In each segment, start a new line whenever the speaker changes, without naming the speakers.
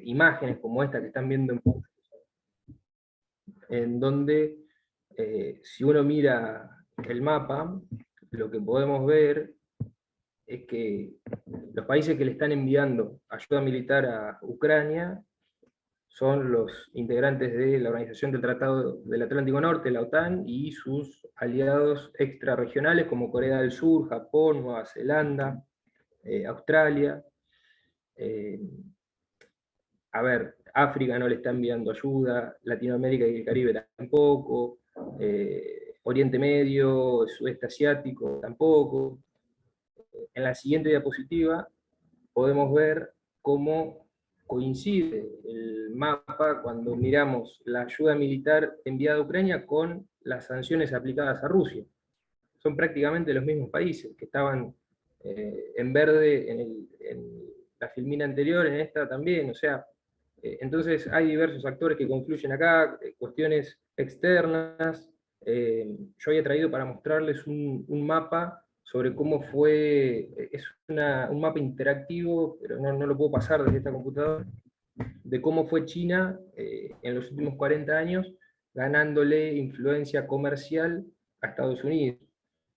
imágenes como esta que están viendo en donde si uno mira el mapa, lo que podemos ver es que los países que le están enviando ayuda militar a Ucrania son los integrantes de la Organización del Tratado del Atlántico Norte, la OTAN, y sus aliados extrarregionales como Corea del Sur, Japón, Nueva Zelanda, Australia. A ver, África no le está enviando ayuda, Latinoamérica y el Caribe tampoco, Oriente Medio, Sudeste Asiático tampoco. En la siguiente diapositiva podemos ver cómo coincide el mapa cuando miramos la ayuda militar enviada a Ucrania con las sanciones aplicadas a Rusia. Son prácticamente los mismos países que estaban en verde en la filmina anterior, en esta también, o sea, entonces hay diversos actores que confluyen acá, cuestiones externas. Yo había traído para mostrarles un mapa sobre cómo fue, es un mapa interactivo, pero no lo puedo pasar desde esta computadora, de cómo fue China en los últimos 40 años ganándole influencia comercial a Estados Unidos,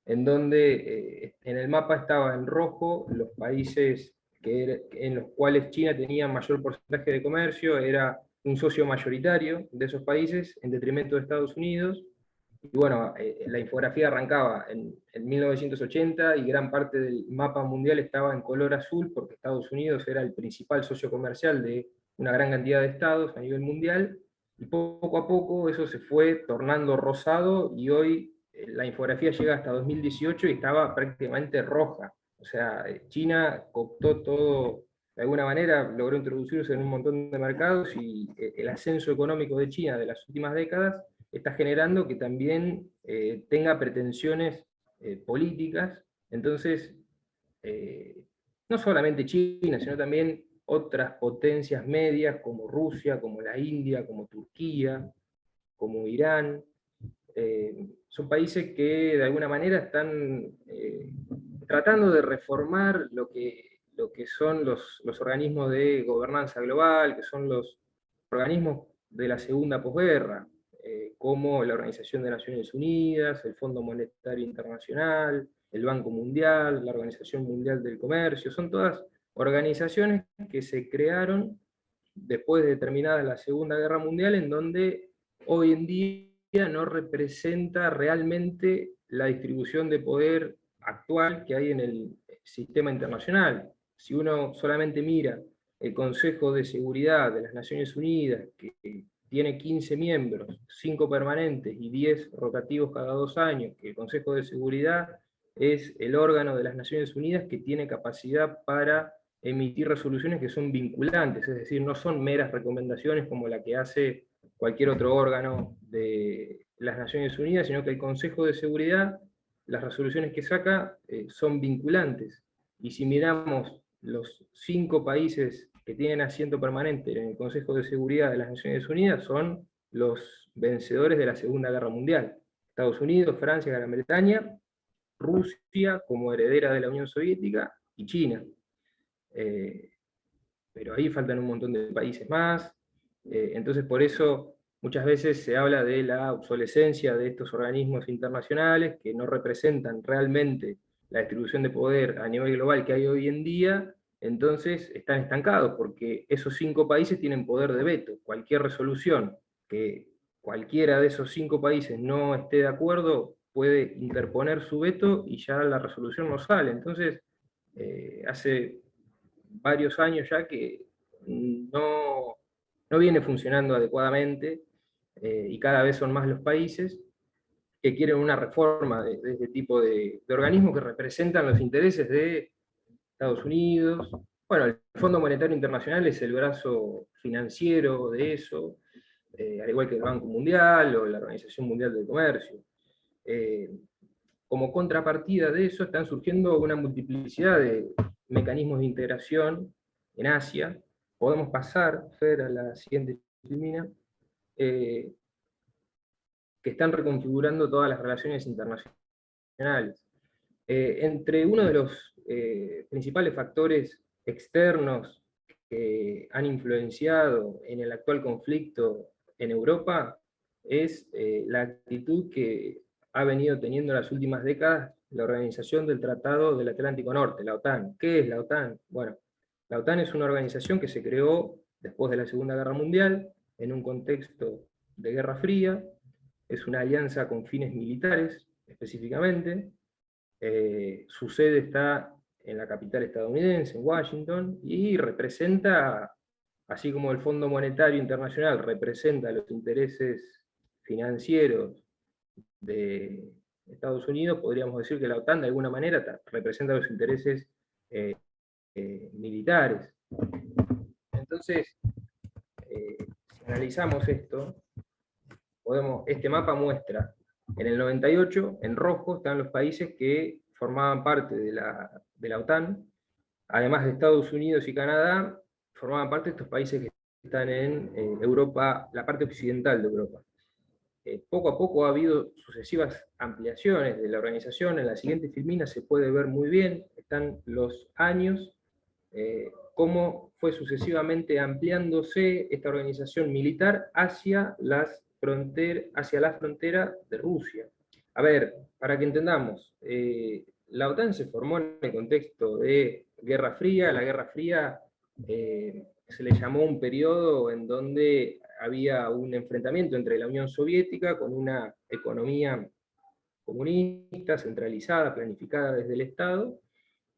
en donde en el mapa estaba en rojo los países en los cuales China tenía mayor porcentaje de comercio, era un socio mayoritario de esos países en detrimento de Estados Unidos. Y bueno, la infografía arrancaba en 1980 y gran parte del mapa mundial estaba en color azul porque Estados Unidos era el principal socio comercial de una gran cantidad de estados a nivel mundial, y poco a poco eso se fue tornando rosado y hoy la infografía llega hasta 2018 y estaba prácticamente roja. O sea, China cooptó todo, de alguna manera logró introducirse en un montón de mercados y el ascenso económico de China de las últimas décadas está generando que también tenga pretensiones políticas. Entonces, no solamente China, sino también otras potencias medias como Rusia, como la India, como Turquía, como Irán, son países que de alguna manera están tratando de reformar lo que son los organismos de gobernanza global, que son los organismos de la segunda posguerra, como la Organización de Naciones Unidas, el Fondo Monetario Internacional, el Banco Mundial, la Organización Mundial del Comercio. Son todas organizaciones que se crearon después de terminada la Segunda Guerra Mundial, en donde hoy en día no representa realmente la distribución de poder actual que hay en el sistema internacional. Si uno solamente mira el Consejo de Seguridad de las Naciones Unidas, que tiene 15 miembros, 5 permanentes y 10 rotativos cada 2 años, que el Consejo de Seguridad es el órgano de las Naciones Unidas que tiene capacidad para emitir resoluciones que son vinculantes, es decir, no son meras recomendaciones como la que hace cualquier otro órgano de las Naciones Unidas, sino que el Consejo de Seguridad, las resoluciones que saca son vinculantes. Y si miramos los 5 países que tienen asiento permanente en el Consejo de Seguridad de las Naciones Unidas, son los vencedores de la Segunda Guerra Mundial. Estados Unidos, Francia, Gran Bretaña, Rusia como heredera de la Unión Soviética y China. Pero ahí faltan un montón de países más, entonces por eso muchas veces se habla de la obsolescencia de estos organismos internacionales que no representan realmente la distribución de poder a nivel global que hay hoy en día, entonces están estancados, porque esos 5 países tienen poder de veto. Cualquier resolución que cualquiera de esos 5 países no esté de acuerdo puede interponer su veto y ya la resolución no sale. Entonces, hace varios años ya que no viene funcionando adecuadamente, y cada vez son más los países que quieren una reforma de este tipo de organismos que representan los intereses de Estados Unidos. Bueno, el Fondo Monetario Internacional es el brazo financiero de eso, al igual que el Banco Mundial o la Organización Mundial del Comercio. Como contrapartida de eso están surgiendo una multiplicidad de mecanismos de integración en Asia. Podemos pasar, Fer, a la siguiente filmina, que están reconfigurando todas las relaciones internacionales. Entre uno de los principales factores externos que han influenciado en el actual conflicto en Europa es la actitud que ha venido teniendo en las últimas décadas la Organización del Tratado del Atlántico Norte, la OTAN. ¿Qué es la OTAN? Bueno, la OTAN es una organización que se creó después de la Segunda Guerra Mundial, en un contexto de Guerra Fría, es una alianza con fines militares, específicamente. Su sede está en la capital estadounidense, en Washington, y representa, así como el Fondo Monetario Internacional representa los intereses financieros de Estados Unidos, podríamos decir que la OTAN de alguna manera representa los intereses militares. Entonces, si analizamos esto, este mapa muestra, en el 98, en rojo, están los países que formaban parte de la OTAN, además de Estados Unidos y Canadá, formaban parte de estos países que están en Europa, la parte occidental de Europa. Poco a poco ha habido sucesivas ampliaciones de la organización. En la siguiente filmina se puede ver muy bien, están los años, cómo fue sucesivamente ampliándose esta organización militar hacia la frontera de Rusia. A ver, para que entendamos, la OTAN se formó en el contexto de Guerra Fría. La Guerra Fría se le llamó un periodo en donde había un enfrentamiento entre la Unión Soviética con una economía comunista, centralizada, planificada desde el Estado,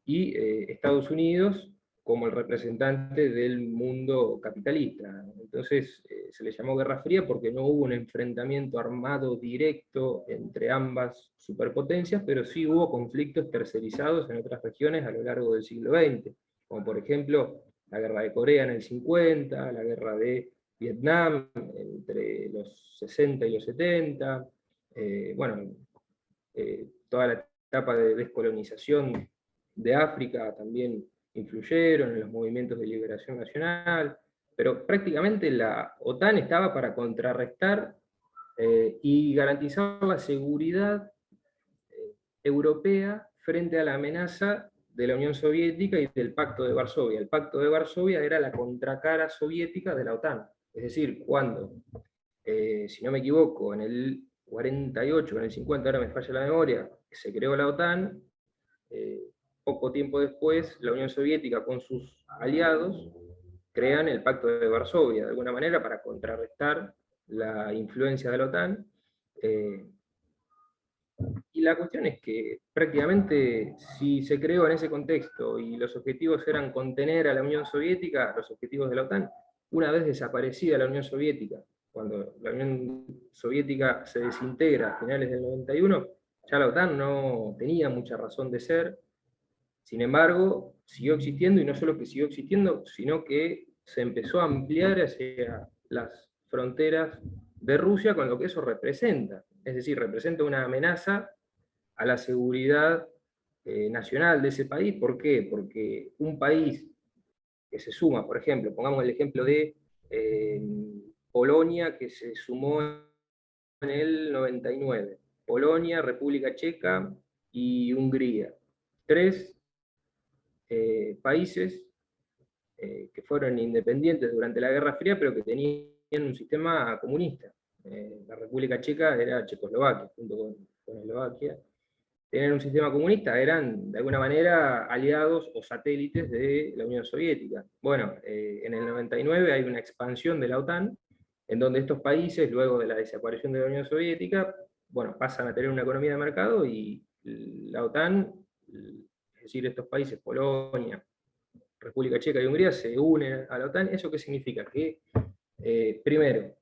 y Estados Unidos como el representante del mundo capitalista. Entonces se le llamó Guerra Fría porque no hubo un enfrentamiento armado directo entre ambas superpotencias, pero sí hubo conflictos tercerizados en otras regiones a lo largo del siglo XX, como por ejemplo la Guerra de Corea en el 50, la Guerra de Vietnam entre los 60 y los 70, toda la etapa de descolonización de África también influyeron en los movimientos de liberación nacional, pero prácticamente la OTAN estaba para contrarrestar y garantizar la seguridad europea frente a la amenaza de la Unión Soviética y del Pacto de Varsovia. El Pacto de Varsovia era la contracara soviética de la OTAN. Es decir, cuando, si no me equivoco, en el 48, en el 50, ahora me falla la memoria, se creó la OTAN, poco tiempo después la Unión Soviética con sus aliados crean el Pacto de Varsovia, de alguna manera para contrarrestar la influencia de la OTAN. Y la cuestión es que prácticamente si se creó en ese contexto y los objetivos eran contener a la Unión Soviética, los objetivos de la OTAN, una vez desaparecida la Unión Soviética, cuando la Unión Soviética se desintegra a finales del 91, ya la OTAN no tenía mucha razón de ser. Sin embargo, siguió existiendo, y no solo que siguió existiendo, sino que se empezó a ampliar hacia las fronteras de Rusia con lo que eso representa. Es decir, representa una amenaza a la seguridad nacional de ese país. ¿Por qué? Porque un país que se suma, por ejemplo, pongamos el ejemplo de Polonia, que se sumó en el 99, Polonia, República Checa y Hungría. Tres países que fueron independientes durante la Guerra Fría, pero que tenían un sistema comunista. La República Checa era Checoslovaquia, junto con Eslovaquia. Tenían un sistema comunista, eran de alguna manera aliados o satélites de la Unión Soviética. Bueno, en el 99 hay una expansión de la OTAN, en donde estos países, luego de la desaparición de la Unión Soviética, bueno, pasan a tener una economía de mercado, y la OTAN, es decir, estos países, Polonia, República Checa y Hungría, se unen a la OTAN. ¿Eso qué significa? Que, primero,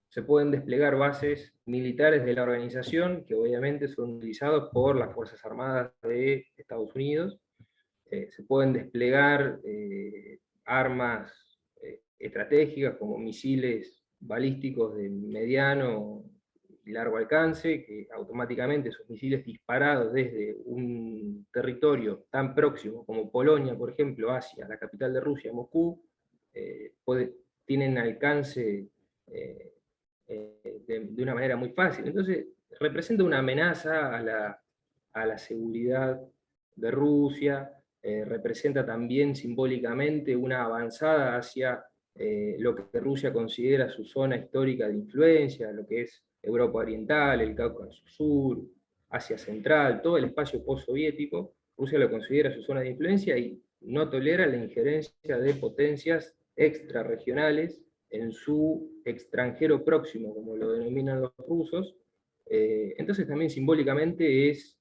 se pueden desplegar bases militares de la organización, que obviamente son utilizados por las Fuerzas Armadas de Estados Unidos. Se pueden desplegar armas estratégicas como misiles balísticos de mediano y largo alcance, que automáticamente esos misiles disparados desde un territorio tan próximo como Polonia, por ejemplo, hacia la capital de Rusia, Moscú, tienen alcance de una manera muy fácil. Entonces, representa una amenaza a la seguridad de Rusia, representa también simbólicamente una avanzada hacia lo que Rusia considera su zona histórica de influencia, lo que es Europa Oriental, el Cáucaso Sur, Asia Central, todo el espacio postsoviético. Rusia lo considera su zona de influencia y no tolera la injerencia de potencias extrarregionales en su extranjero próximo, como lo denominan los rusos. Entonces también simbólicamente es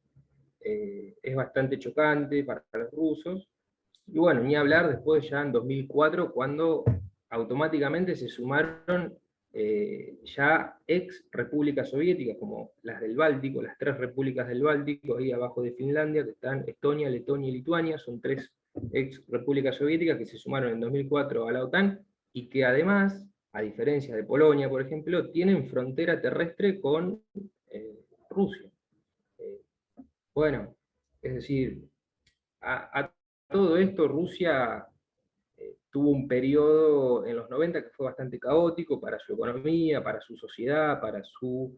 bastante chocante para los rusos. Y bueno, ni hablar después ya en 2004, cuando automáticamente se sumaron ya ex repúblicas soviéticas, como las del Báltico, las 3 repúblicas del Báltico, ahí abajo de Finlandia, que están Estonia, Letonia y Lituania, son 3 ex repúblicas soviéticas que se sumaron en 2004 a la OTAN, y que además, a diferencia de Polonia, por ejemplo, tienen frontera terrestre con Rusia. Bueno, es decir, a todo esto Rusia tuvo un periodo en los 90 que fue bastante caótico para su economía, para su sociedad, para su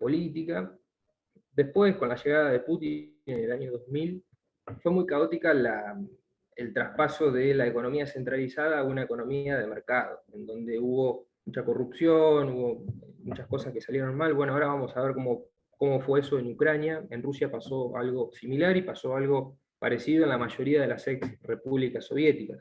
política. Después, con la llegada de Putin en el año 2000, fue muy caótica el traspaso de la economía centralizada a una economía de mercado, en donde hubo mucha corrupción, hubo muchas cosas que salieron mal. Bueno, ahora vamos a ver cómo fue eso en Ucrania. En Rusia pasó algo similar y pasó algo parecido en la mayoría de las ex repúblicas soviéticas.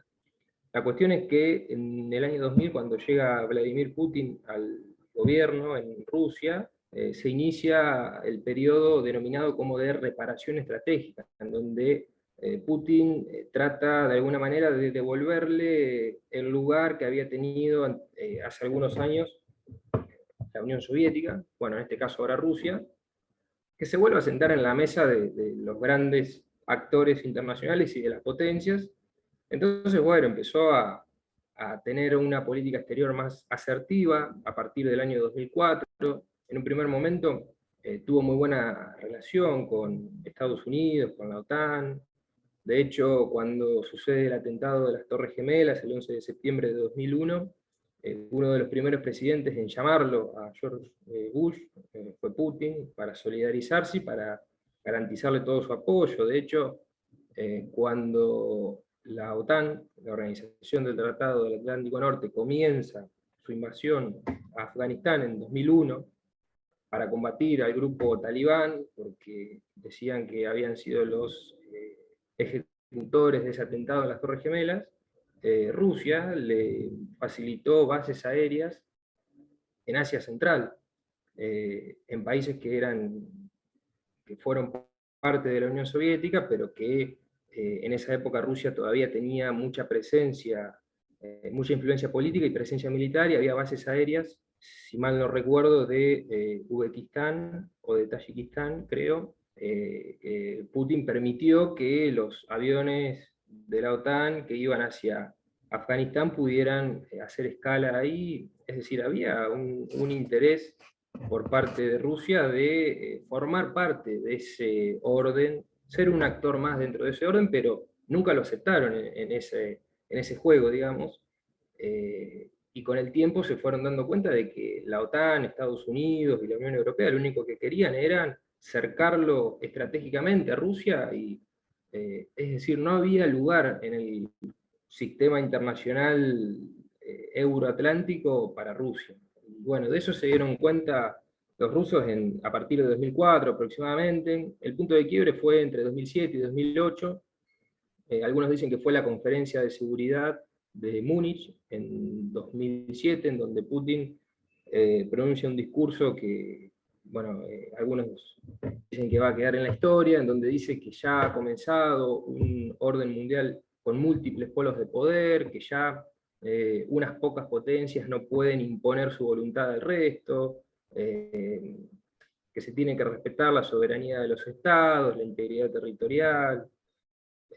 La cuestión es que en el año 2000, cuando llega Vladimir Putin al gobierno en Rusia, se inicia el periodo denominado como de reparación estratégica, en donde Putin trata de alguna manera de devolverle el lugar que había tenido hace algunos años la Unión Soviética, bueno, en este caso ahora Rusia, que se vuelva a sentar en la mesa de los grandes actores internacionales y de las potencias. Entonces, bueno, empezó a tener una política exterior más asertiva a partir del año 2004. En un primer momento tuvo muy buena relación con Estados Unidos, con la OTAN. De hecho, cuando sucede el atentado de las Torres Gemelas, el 11 de septiembre de 2001, uno de los primeros presidentes en llamarlo a George Bush fue Putin, para solidarizarse y para garantizarle todo su apoyo. De hecho, cuando la OTAN, la Organización del Tratado del Atlántico Norte, comienza su invasión a Afganistán en 2001 para combatir al grupo talibán, porque decían que habían sido los ejecutores de ese atentado en las Torres Gemelas, Rusia le facilitó bases aéreas en Asia Central, en países que fueron parte de la Unión Soviética, pero que en esa época Rusia todavía tenía mucha presencia, mucha influencia política y presencia militar, y había bases aéreas, si mal no recuerdo, de Uzbekistán o de Tayikistán, creo. Putin permitió que los aviones de la OTAN que iban hacia Afganistán pudieran hacer escala ahí, es decir, había un interés por parte de Rusia de formar parte de ese orden, ser un actor más dentro de ese orden, pero nunca lo aceptaron en ese juego, digamos. Y con el tiempo se fueron dando cuenta de que la OTAN, Estados Unidos y la Unión Europea lo único que querían era cercarlo estratégicamente a Rusia, y es decir, no había lugar en el sistema internacional euroatlántico para Rusia. Bueno, de eso se dieron cuenta los rusos a partir de 2004 aproximadamente. El punto de quiebre fue entre 2007 y 2008. Algunos dicen que fue la conferencia de seguridad de Múnich en 2007, en donde Putin pronuncia un discurso que, bueno, algunos dicen que va a quedar en la historia, en donde dice que ya ha comenzado un orden mundial con múltiples polos de poder, que ya unas pocas potencias no pueden imponer su voluntad al resto, que se tiene que respetar la soberanía de los estados, la integridad territorial.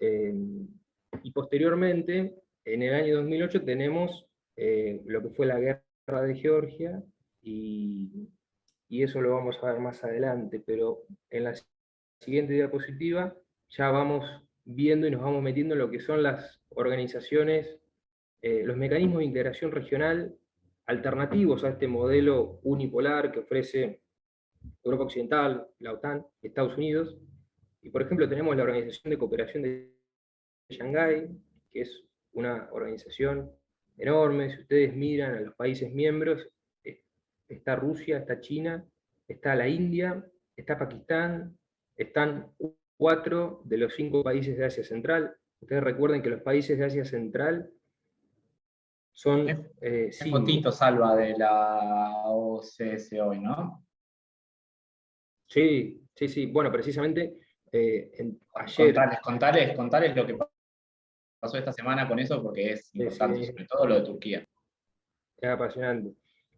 Y posteriormente, en el año 2008, tenemos lo que fue la guerra de Georgia, y eso lo vamos a ver más adelante, pero en la siguiente diapositiva ya vamos viendo y nos vamos metiendo en lo que son las organizaciones, los mecanismos de integración regional alternativos a este modelo unipolar que ofrece Europa Occidental, la OTAN, Estados Unidos. Y por ejemplo tenemos la Organización de Cooperación de Shanghái, que es una organización enorme. Si ustedes miran a los países miembros, está Rusia, está China, está la India, está Pakistán, están 4 de los 5 países de Asia Central. Ustedes recuerden que los países de Asia Central son
¿Qué
5.
fotito salva de la OCS hoy, no?
Sí, sí, sí. Bueno, precisamente ayer...
Contales lo que pasó esta semana con eso, porque es importante,
Sí,
sobre todo lo de Turquía.
es apasionante.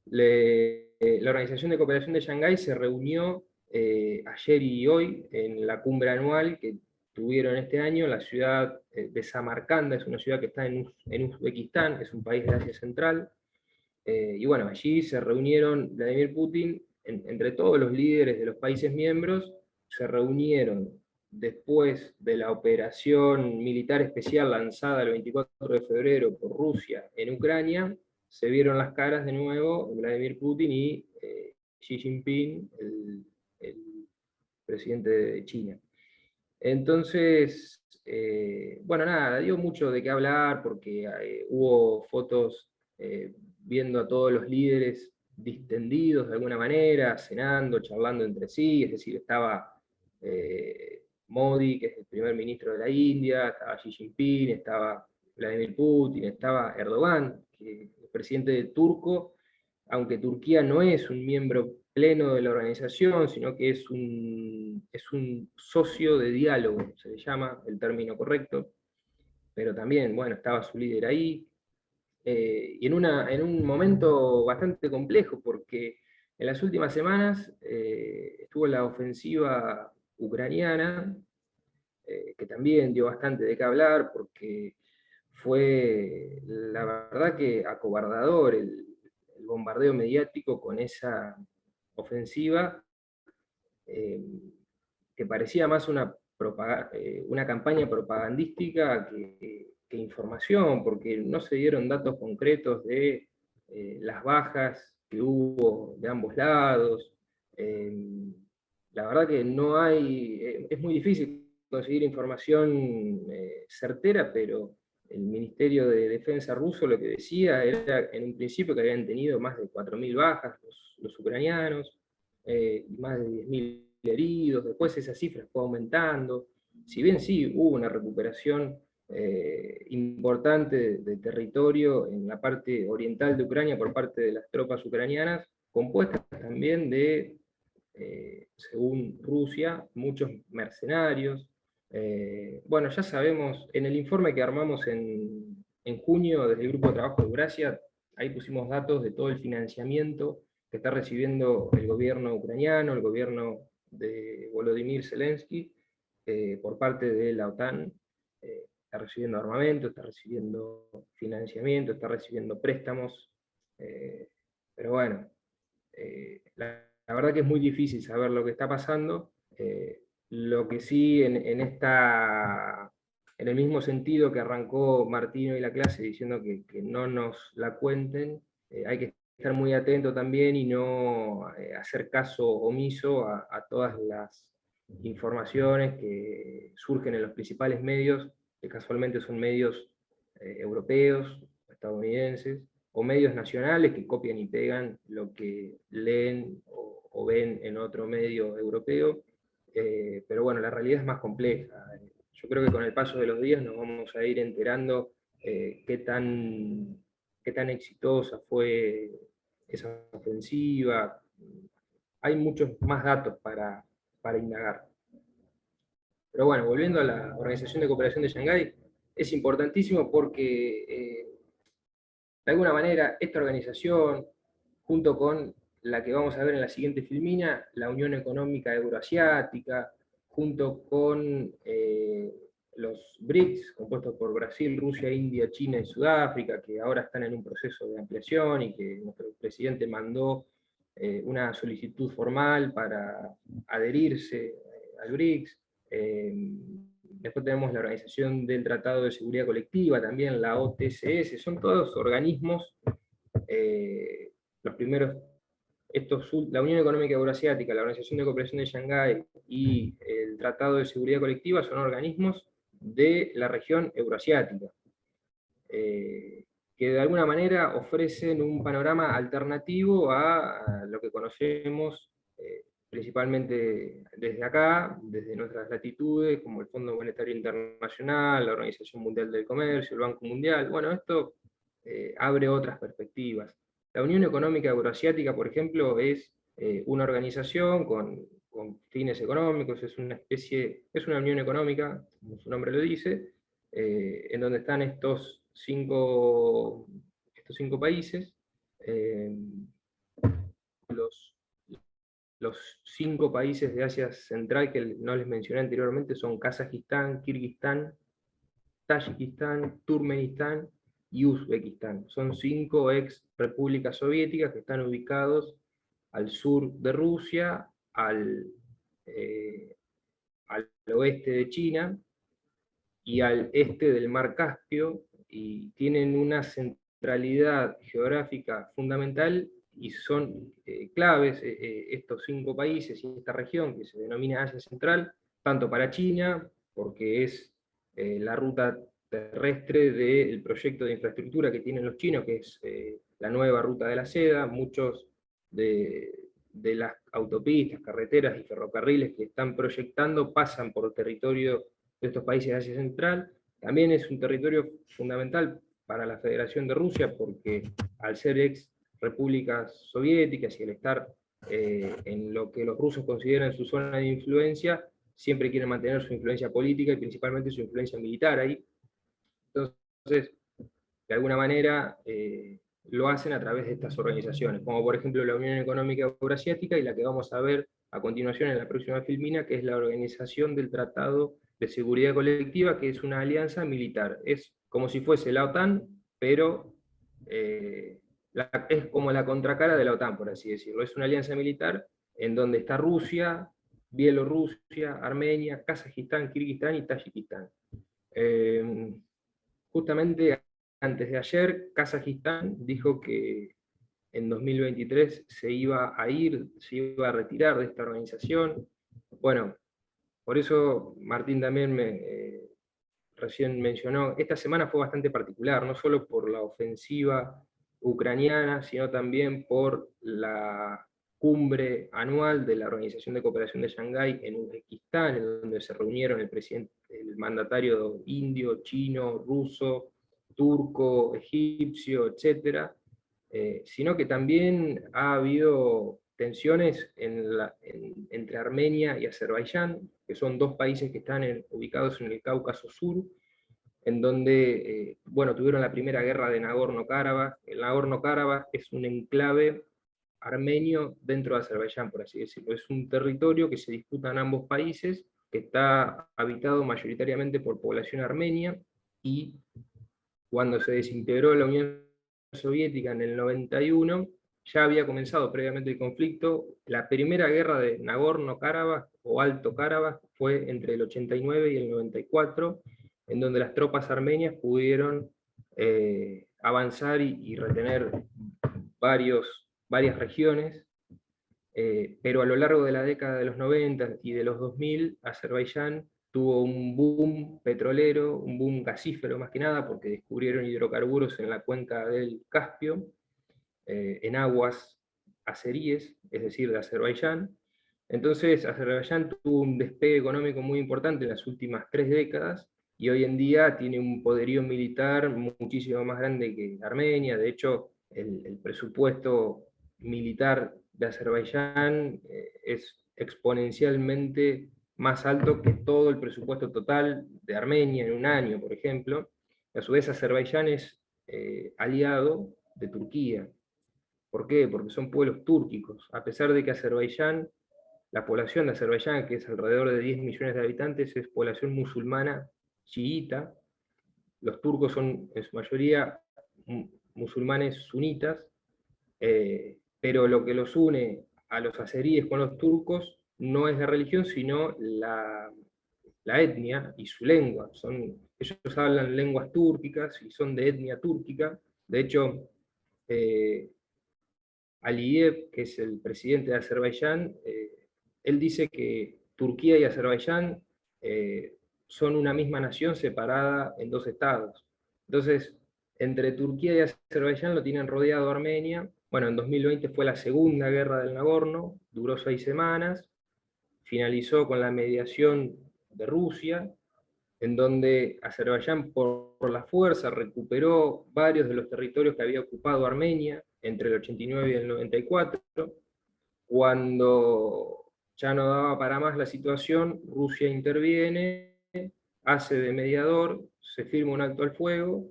La Organización de Cooperación de Shanghái se reunió ayer y hoy en la cumbre anual que tuvieron este año en la ciudad de Samarcanda. Es una ciudad que está en Uzbekistán, es un país de Asia Central. Y bueno, allí se reunieron Vladimir Putin, entre todos los líderes de los países miembros, se reunieron después de la operación militar especial lanzada el 24 de febrero por Rusia en Ucrania. Se vieron las caras de nuevo Vladimir Putin y Xi Jinping, el presidente de China. Entonces, bueno, nada, dio mucho de qué hablar porque hubo fotos viendo a todos los líderes distendidos de alguna manera, cenando, charlando entre sí, es decir, estaba Modi, que es el primer ministro de la India, estaba Xi Jinping, estaba Vladimir Putin, estaba Erdogan, que es el presidente turco, aunque Turquía no es un miembro pleno de la organización, sino que es un socio de diálogo, se le llama el término correcto, pero también, bueno, estaba su líder ahí, y en un momento bastante complejo, porque en las últimas semanas estuvo la ofensiva ucraniana, que también dio bastante de qué hablar, porque fue, la verdad que acobardador el bombardeo mediático con esa ofensiva, eh, que parecía más una campaña propagandística que información, porque no se dieron datos concretos de las bajas que hubo de ambos lados. La verdad que no hay, es muy difícil conseguir información certera, pero el Ministerio de Defensa ruso lo que decía era en un principio que habían tenido más de 4.000 bajas los ucranianos, más de 10.000 heridos, después esa cifra fue aumentando. Si bien sí hubo una recuperación importante de territorio en la parte oriental de Ucrania por parte de las tropas ucranianas, compuestas también de, según Rusia, muchos mercenarios. Bueno, ya sabemos, en el informe que armamos en junio desde el Grupo de Trabajo de Eurasia, ahí pusimos datos de todo el financiamiento que está recibiendo el gobierno ucraniano, el gobierno de Volodymyr Zelensky, por parte de la OTAN. Está recibiendo armamento, está recibiendo financiamiento, está recibiendo préstamos, pero bueno, la verdad que es muy difícil saber lo que está pasando. Lo que sí, en el mismo sentido que arrancó Martino y la clase diciendo que no nos la cuenten, hay que estar muy atento también y no hacer caso omiso a todas las informaciones que surgen en los principales medios, que casualmente son medios europeos, estadounidenses, o medios nacionales que copian y pegan lo que leen o ven en otro medio europeo. Pero bueno, la realidad es más compleja. Yo creo que con el paso de los días nos vamos a ir enterando qué tan exitosa fue esa ofensiva. Hay muchos más datos para indagar. Pero bueno, volviendo a la Organización de Cooperación de Shanghái, es importantísimo porque de alguna manera esta organización, junto con la que vamos a ver en la siguiente filmina, la Unión Económica Euroasiática, junto con los BRICS, compuestos por Brasil, Rusia, India, China y Sudáfrica, que ahora están en un proceso de ampliación y que nuestro presidente mandó una solicitud formal para adherirse al BRICS. Después tenemos la Organización del Tratado de Seguridad Colectiva, también la OTCS, son todos organismos, los primeros, la Unión Económica Euroasiática, la Organización de Cooperación de Shanghái y el Tratado de Seguridad Colectiva son organismos de la región euroasiática, que de alguna manera ofrecen un panorama alternativo a lo que conocemos principalmente desde acá, desde nuestras latitudes, como el Fondo Monetario Internacional, la Organización Mundial del Comercio, el Banco Mundial. Bueno, esto abre otras perspectivas. La Unión Económica Euroasiática, por ejemplo, es una organización con fines económicos, es una unión económica, como su nombre lo dice, en donde están estos cinco países. Los 5 países de Asia Central que no les mencioné anteriormente son Kazajistán, Kirguistán, Tayikistán, Turkmenistán y Uzbekistán. Son 5 ex repúblicas soviéticas que están ubicados al sur de Rusia, al oeste de China y al este del Mar Caspio, y tienen una centralidad geográfica fundamental, y son claves estos 5 países y esta región que se denomina Asia Central, tanto para China, porque es la ruta terrestre del proyecto de infraestructura que tienen los chinos, que es la nueva ruta de la seda. Muchos de las autopistas, carreteras y ferrocarriles que están proyectando pasan por territorio de estos países de Asia Central. También es un territorio fundamental para la Federación de Rusia, porque al ser ex repúblicas soviéticas y al estar en lo que los rusos consideran su zona de influencia, siempre quieren mantener su influencia política y principalmente su influencia militar ahí. Entonces, de alguna manera, lo hacen a través de estas organizaciones, como por ejemplo la Unión Económica Eurasiática, y la que vamos a ver a continuación en la próxima filmina, que es la Organización del Tratado de Seguridad Colectiva, que es una alianza militar. Es como si fuese la OTAN, pero es como la contracara de la OTAN, por así decirlo. Es una alianza militar en donde está Rusia, Bielorrusia, Armenia, Kazajistán, Kirguistán y Tayikistán. Justamente antes de ayer, Kazajistán dijo que en 2023 se iba a retirar de esta organización. Bueno, por eso Martín también recién mencionó, esta semana fue bastante particular, no solo por la ofensiva ucraniana, sino también por la cumbre anual de la Organización de Cooperación de Shanghái en Uzbekistán, en donde se reunieron el mandatario indio, chino, ruso, turco, egipcio, etc. Sino que también ha habido tensiones entre Armenia y Azerbaiyán, que son 2 países que están ubicados en el Cáucaso Sur, en donde tuvieron la primera guerra de Nagorno-Karabaj. El Nagorno-Karabaj es un enclave armenio dentro de Azerbaiyán, por así decirlo. Es un territorio que se disputan ambos países, que está habitado mayoritariamente por población armenia, y cuando se desintegró la Unión Soviética en el 91, ya había comenzado previamente el conflicto. La primera guerra de Nagorno-Karabaj o Alto Karabaj fue entre el 89 y el 94, en donde las tropas armenias pudieron avanzar y retener varias regiones, pero a lo largo de la década de los 90 y de los 2000, Azerbaiyán tuvo un boom petrolero, un boom gasífero más que nada, porque descubrieron hidrocarburos en la cuenca del Caspio, en aguas azeríes, es decir, de Azerbaiyán. Entonces, Azerbaiyán tuvo un despegue económico muy importante en las últimas 3 décadas, y hoy en día tiene un poderío militar muchísimo más grande que Armenia. De hecho, el presupuesto militar de Azerbaiyán es exponencialmente más alto que todo el presupuesto total de Armenia en un año, por ejemplo. A su vez, Azerbaiyán es aliado de Turquía. ¿Por qué? Porque son pueblos túrquicos. A pesar de que la población de Azerbaiyán, que es alrededor de 10 millones de habitantes, es población musulmana chiita. Los turcos son en su mayoría musulmanes sunitas, pero lo que los une a los azeríes con los turcos no es la religión, sino la etnia y su lengua. Ellos hablan lenguas túrquicas y son de etnia túrquica. De hecho, Aliyev, que es el presidente de Azerbaiyán, él dice que Turquía y Azerbaiyán son una misma nación separada en dos estados. Entonces, entre Turquía y Azerbaiyán lo tienen rodeado Armenia. Bueno, en 2020 fue la segunda guerra del Nagorno, duró 6 semanas, finalizó con la mediación de Rusia, en donde Azerbaiyán por la fuerza recuperó varios de los territorios que había ocupado Armenia entre el 89 y el 94. Cuando ya no daba para más la situación, Rusia interviene, hace de mediador, se firma un alto al fuego,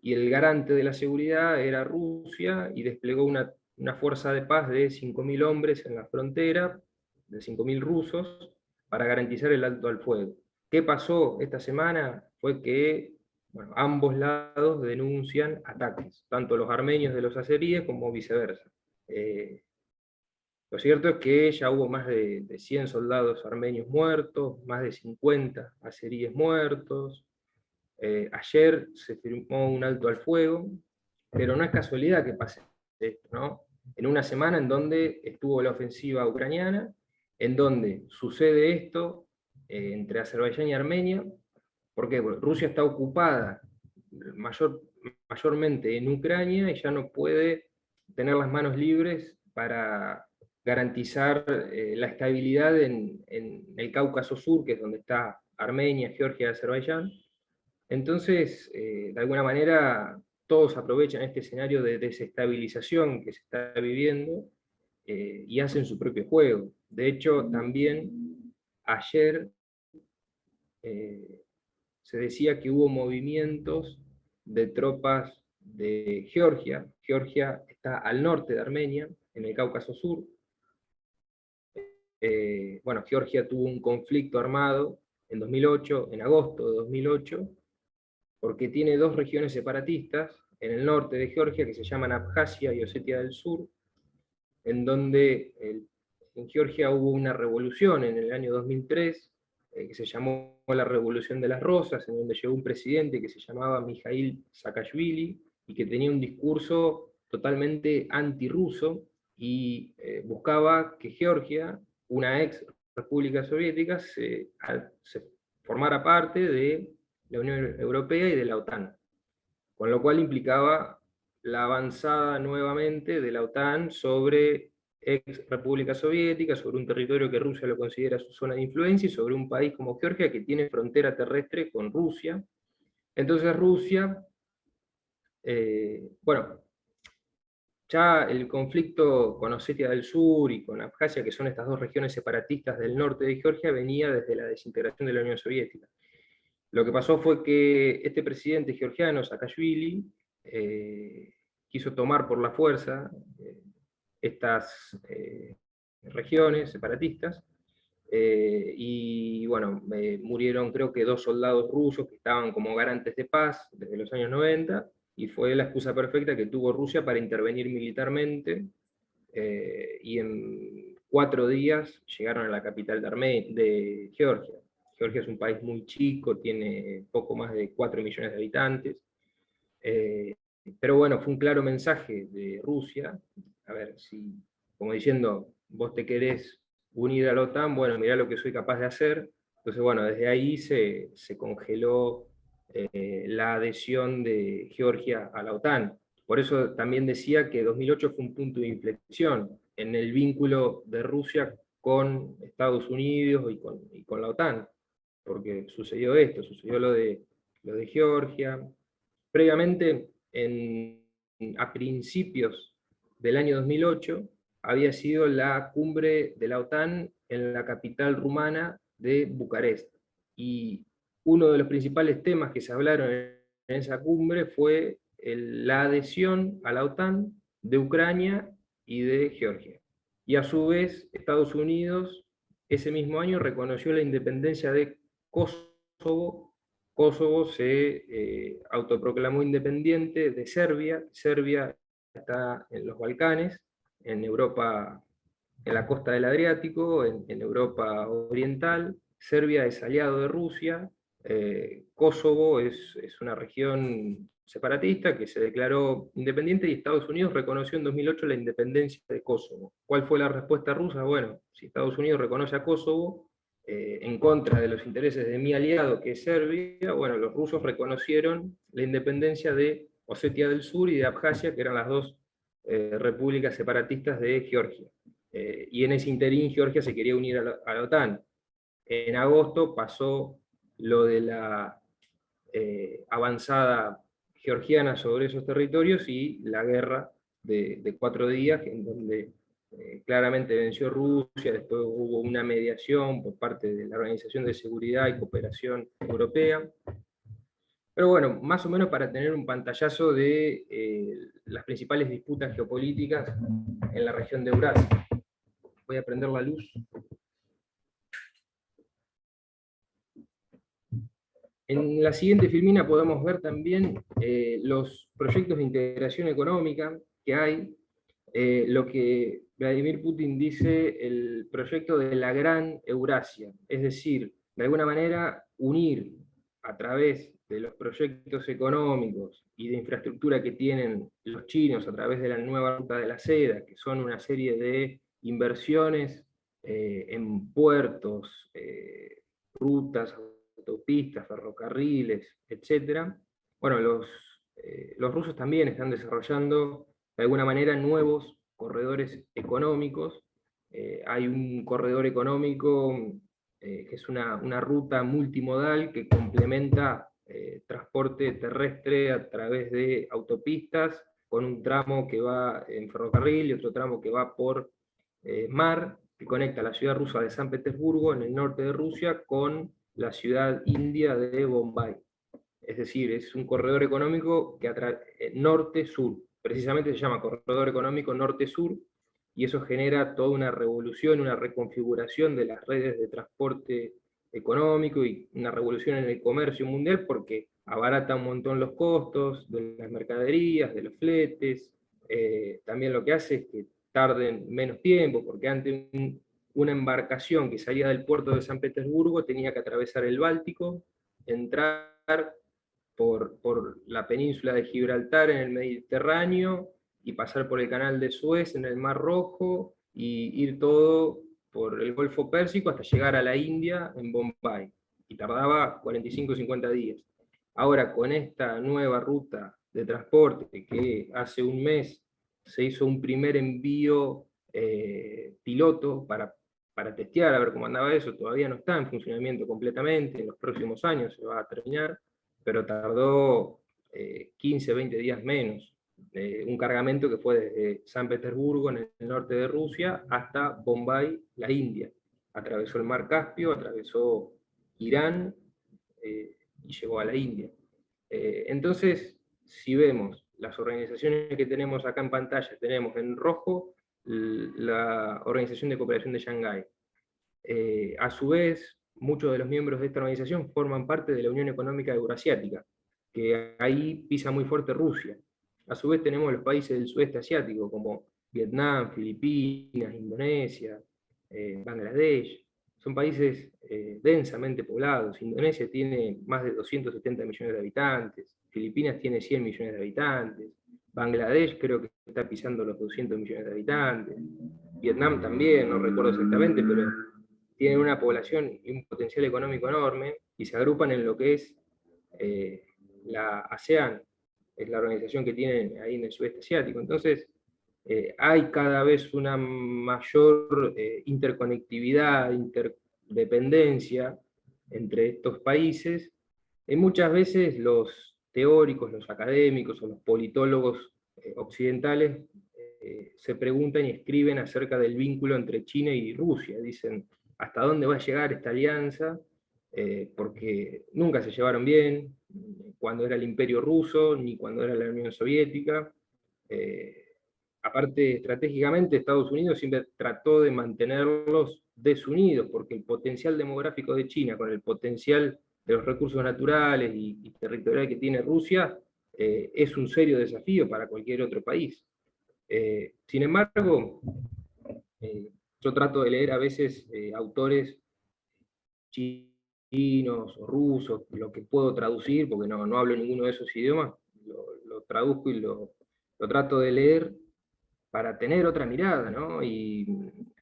y el garante de la seguridad era Rusia, y desplegó una fuerza de paz de 5.000 hombres en la frontera, de 5.000 rusos, para garantizar el alto al fuego. ¿Qué pasó esta semana? Fue que bueno, ambos lados denuncian ataques, tanto los armenios de los azeríes como viceversa. Lo cierto es que ya hubo más de 100 soldados armenios muertos, más de 50 azeríes muertos. Ayer se firmó un alto al fuego, pero no es casualidad que pase esto, ¿no? En una semana en donde estuvo la ofensiva ucraniana, en donde sucede esto entre Azerbaiyán y Armenia. ¿Por qué? Porque Rusia está ocupada mayormente en Ucrania y ya no puede tener las manos libres para garantizar la estabilidad en el Cáucaso Sur, que es donde está Armenia, Georgia y Azerbaiyán. Entonces, de alguna manera, todos aprovechan este escenario de desestabilización que se está viviendo y hacen su propio juego. De hecho, también ayer se decía que hubo movimientos de tropas de Georgia. Georgia está al norte de Armenia, en el Cáucaso Sur. Bueno, Georgia tuvo un conflicto armado en 2008, en agosto de 2008, porque tiene dos regiones separatistas en el norte de Georgia que se llaman Abjasia y Osetia del Sur, en donde en Georgia hubo una revolución en el año 2003, que se llamó la Revolución de las Rosas, en donde llegó un presidente que se llamaba Mikhail Saakashvili, y que tenía un discurso totalmente antirruso, y buscaba que Georgia, una ex república soviética, se formara parte de la Unión Europea y de la OTAN, con lo cual implicaba la avanzada nuevamente de la OTAN sobre ex república soviética, sobre un territorio que Rusia lo considera su zona de influencia, y sobre un país como Georgia que tiene frontera terrestre con Rusia. Entonces Rusia, bueno, ya el conflicto con Osetia del Sur y con Abjasia, que son estas dos regiones separatistas del norte de Georgia, venía desde la desintegración de la Unión Soviética. Lo que pasó fue que este presidente georgiano, Saakashvili, quiso tomar por la fuerza estas regiones separatistas, y bueno, murieron creo que 2 soldados rusos que estaban como garantes de paz desde los años 90, y fue la excusa perfecta que tuvo Rusia para intervenir militarmente, y en 4 días llegaron a la capital de Georgia. Georgia es un país muy chico, tiene poco más de 4 millones de habitantes, pero bueno, fue un claro mensaje de Rusia, a ver, si, como diciendo, vos te querés unir a la OTAN, bueno, mirá lo que soy capaz de hacer. Entonces, bueno, desde ahí se congeló la adhesión de Georgia a la OTAN. Por eso también decía que 2008 fue un punto de inflexión en el vínculo de Rusia con Estados Unidos y con la OTAN, porque sucedió esto, sucedió lo de Georgia. Previamente, a principios del año 2008, había sido la cumbre de la OTAN en la capital rumana de Bucarest. Y uno de los principales temas que se hablaron en esa cumbre fue la adhesión a la OTAN de Ucrania y de Georgia. Y a su vez, Estados Unidos ese mismo año reconoció la independencia de Kosovo. Kosovo se autoproclamó independiente de Serbia. Serbia está en los Balcanes, en Europa, en la costa del Adriático, en Europa Oriental. Serbia es aliado de Rusia. Kosovo es una región separatista que se declaró independiente, y Estados Unidos reconoció en 2008 la independencia de Kosovo. ¿Cuál fue la respuesta rusa? Bueno, si Estados Unidos reconoce a Kosovo, en contra de los intereses de mi aliado, que es Serbia, bueno, los rusos reconocieron la independencia de Osetia del Sur y de Abjasia, que eran las dos repúblicas separatistas de Georgia. Y en ese interín Georgia se quería unir a la OTAN. En agosto pasó lo de la avanzada georgiana sobre esos territorios y la guerra de 4 días, en donde claramente venció Rusia, después hubo una mediación por parte de la Organización de Seguridad y Cooperación Europea. Pero bueno, más o menos para tener un pantallazo de las principales disputas geopolíticas en la región de Eurasia. Voy a prender la luz. En la siguiente filmina podemos ver también los proyectos de integración económica que hay, lo que Vladimir Putin dice el proyecto de la Gran Eurasia, es decir, de alguna manera unir a través de los proyectos económicos y de infraestructura que tienen los chinos a través de la nueva ruta de la seda, que son una serie de inversiones en puertos, rutas, autopistas, ferrocarriles, etc. Bueno, los rusos también están desarrollando de alguna manera nuevos corredores económicos. Hay un corredor económico que es una ruta multimodal que complementa transporte terrestre a través de autopistas, con un tramo que va en ferrocarril y otro tramo que va por mar, que conecta la ciudad rusa de San Petersburgo, en el norte de Rusia, con la ciudad india de Bombay. Es decir, es un corredor económico que norte-sur, precisamente se llama corredor económico norte-sur, y eso genera toda una revolución, una reconfiguración de las redes de transporte económico y una revolución en el comercio mundial, porque abarata un montón los costos de las mercaderías, de los fletes. También lo que hace es que tarden menos tiempo, porque antes una embarcación que salía del puerto de San Petersburgo tenía que atravesar el Báltico, entrar por la península de Gibraltar en el Mediterráneo y pasar por el canal de Suez en el Mar Rojo y ir todo por el Golfo Pérsico hasta llegar a la India en Bombay. Y tardaba 45 o 50 días. Ahora, con esta nueva ruta de transporte que hace un mes se hizo un primer envío piloto para testear, a ver cómo andaba eso, todavía no está en funcionamiento completamente, en los próximos años se va a terminar, pero tardó 15, 20 días menos. Un cargamento que fue desde San Petersburgo, en el norte de Rusia, hasta Bombay, la India. Atravesó el mar Caspio, atravesó Irán y llegó a la India. Entonces, si vemos las organizaciones que tenemos acá en pantalla, tenemos en rojo la Organización de Cooperación de Shanghái. A su vez, muchos de los miembros de esta organización forman parte de la Unión Económica Eurasiática, que ahí pisa muy fuerte Rusia. A su vez tenemos los países del sudeste asiático, como Vietnam, Filipinas, Indonesia, Bangladesh. Son países densamente poblados. Indonesia tiene más de 270 millones de habitantes, Filipinas tiene 100 millones de habitantes, Bangladesh creo que está pisando los 200 millones de habitantes, Vietnam también, no recuerdo exactamente, pero tienen una población y un potencial económico enorme, y se agrupan en lo que es la ASEAN, es la organización que tienen ahí en el sudeste asiático. Entonces, hay cada vez una mayor interconectividad, interdependencia entre estos países, y muchas veces los teóricos, los académicos o los politólogos occidentales se preguntan y escriben acerca del vínculo entre China y Rusia. Dicen, ¿hasta dónde va a llegar esta alianza? Porque nunca se llevaron bien, cuando era el Imperio Ruso, ni cuando era la Unión Soviética. Aparte, estratégicamente, Estados Unidos siempre trató de mantenerlos desunidos, porque el potencial demográfico de China, con el potencial de los recursos naturales y territoriales que tiene Rusia, es un serio desafío para cualquier otro país. Sin embargo, yo trato de leer a veces autores chinos o rusos, lo que puedo traducir, porque no hablo ninguno de esos idiomas, lo traduzco y lo trato de leer para tener otra mirada, ¿no? Y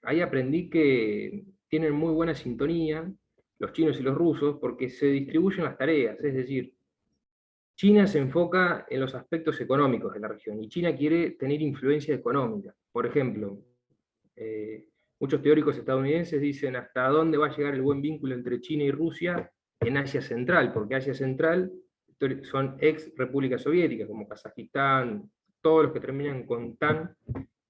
ahí aprendí que tienen muy buena sintonía, los chinos y los rusos, porque se distribuyen las tareas, es decir, China se enfoca en los aspectos económicos de la región, y China quiere tener influencia económica. Por ejemplo, muchos teóricos estadounidenses dicen hasta dónde va a llegar el buen vínculo entre China y Rusia en Asia Central, porque Asia Central son ex repúblicas soviéticas, como Kazajistán, todos los que terminan con TAN,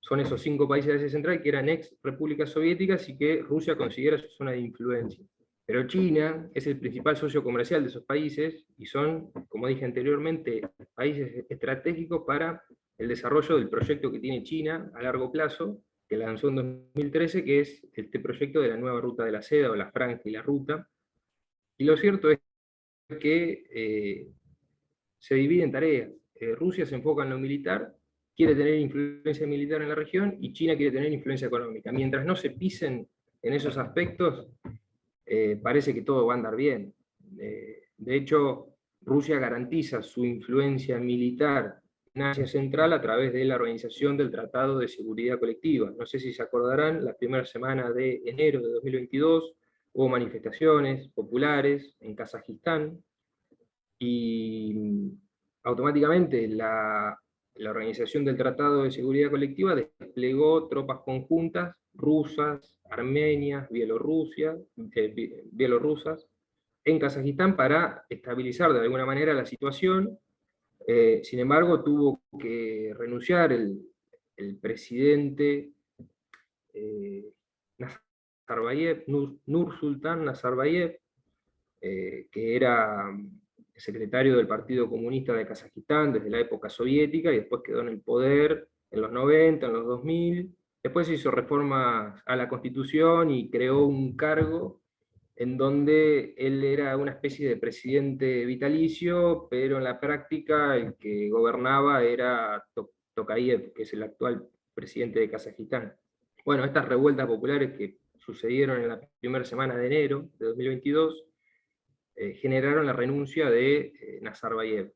son esos 5 países de Asia Central que eran ex repúblicas soviéticas y que Rusia considera su zona de influencia. Pero China es el principal socio comercial de esos países y son, como dije anteriormente, países estratégicos para el desarrollo del proyecto que tiene China a largo plazo, que lanzó en 2013, que es este proyecto de la nueva ruta de la seda, o la franja y la ruta. Y lo cierto es que se divide en tareas. Rusia se enfoca en lo militar, quiere tener influencia militar en la región, y China quiere tener influencia económica. Mientras no se pisen en esos aspectos, parece que todo va a andar bien. De hecho, Rusia garantiza su influencia militar en Asia Central a través de la organización del Tratado de Seguridad Colectiva. No sé si se acordarán, la primera semana de enero de 2022 hubo manifestaciones populares en Kazajistán, y automáticamente la organización del Tratado de Seguridad Colectiva desplegó tropas conjuntas rusas, armenias, bielorrusas en Kazajistán para estabilizar de alguna manera la situación. Sin embargo, tuvo que renunciar el presidente Nursultán Nazarbayev, que era secretario del Partido Comunista de Kazajistán desde la época soviética, y después quedó en el poder en los 90, en los 2000. Después hizo reformas a la Constitución y creó un cargo en donde él era una especie de presidente vitalicio, pero en la práctica el que gobernaba era Tokayev, que es el actual presidente de Kazajistán. Bueno, estas revueltas populares que sucedieron en la primera semana de enero de 2022 generaron la renuncia de Nazarbayev.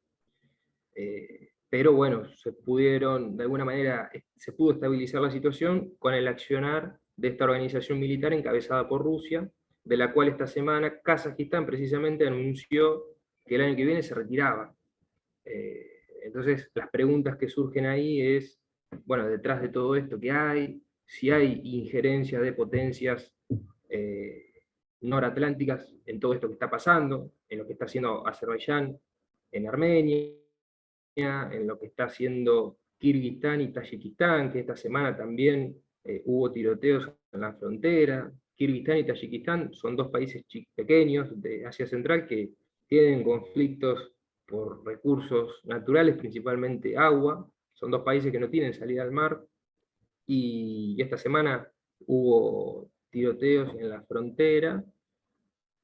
Pero bueno, de alguna manera, se pudo estabilizar la situación con el accionar de esta organización militar encabezada por Rusia, de la cual esta semana Kazajistán precisamente anunció que el año que viene se retiraba. Entonces, las preguntas que surgen ahí es, bueno, detrás de todo esto, ¿qué hay? Si hay injerencia de potencias noratlánticas en todo esto que está pasando, en lo que está haciendo Azerbaiyán, en Armenia, en lo que está haciendo Kirguistán y Tayikistán, que esta semana también hubo tiroteos en la frontera. Kirguistán y Tayikistán son 2 países pequeños de Asia Central que tienen conflictos por recursos naturales, principalmente agua. Son 2 países que no tienen salida al mar, y esta semana hubo tiroteos en la frontera,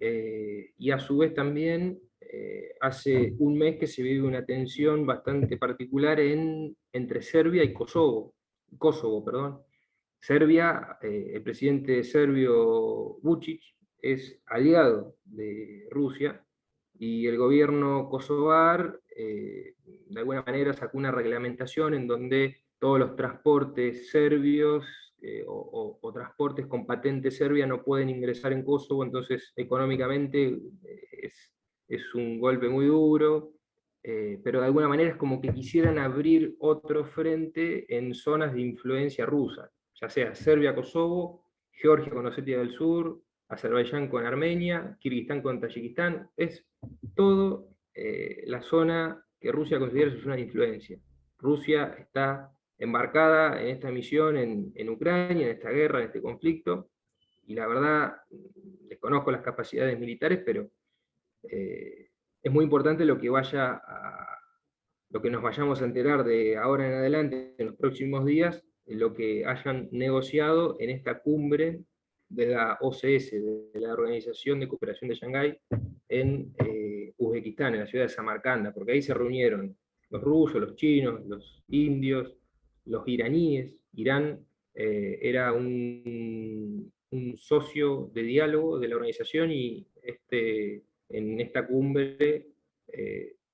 y a su vez también hace un mes que se vive una tensión bastante particular entre Serbia y Kosovo, perdón. Serbia, el presidente serbio Vučić es aliado de Rusia, y el gobierno kosovar de alguna manera sacó una reglamentación en donde todos los transportes serbios o transportes con patente serbia no pueden ingresar en Kosovo. Entonces económicamente es un golpe muy duro, pero de alguna manera es como que quisieran abrir otro frente en zonas de influencia rusa, ya sea Serbia-Kosovo, Georgia con Osetia del Sur, Azerbaiyán con Armenia, Kirguistán con Tayikistán. Es todo la zona que Rusia considera su zona de influencia. Rusia está embarcada en esta misión en Ucrania, en esta guerra, en este conflicto, y la verdad, desconozco las capacidades militares, pero es muy importante lo que nos vayamos a enterar de ahora en adelante, en los próximos días, lo que hayan negociado en esta cumbre de la OCS, de la Organización de Cooperación de Shanghái, en Uzbekistán, en la ciudad de Samarcanda, porque ahí se reunieron los rusos, los chinos, los indios, los iraníes. Irán era un socio de diálogo de la organización, y en esta cumbre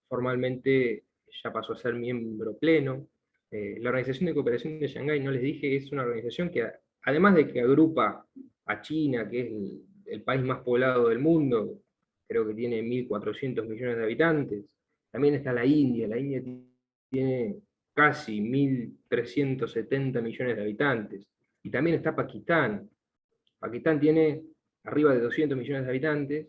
formalmente ya pasó a ser miembro pleno. La Organización de Cooperación de Shanghái, no les dije, es una organización que, además de que agrupa a China, que es el país más poblado del mundo, creo que tiene 1.400 millones de habitantes. También está la India tiene casi 1.370 millones de habitantes. Y también está Pakistán. Pakistán tiene arriba de 200 millones de habitantes,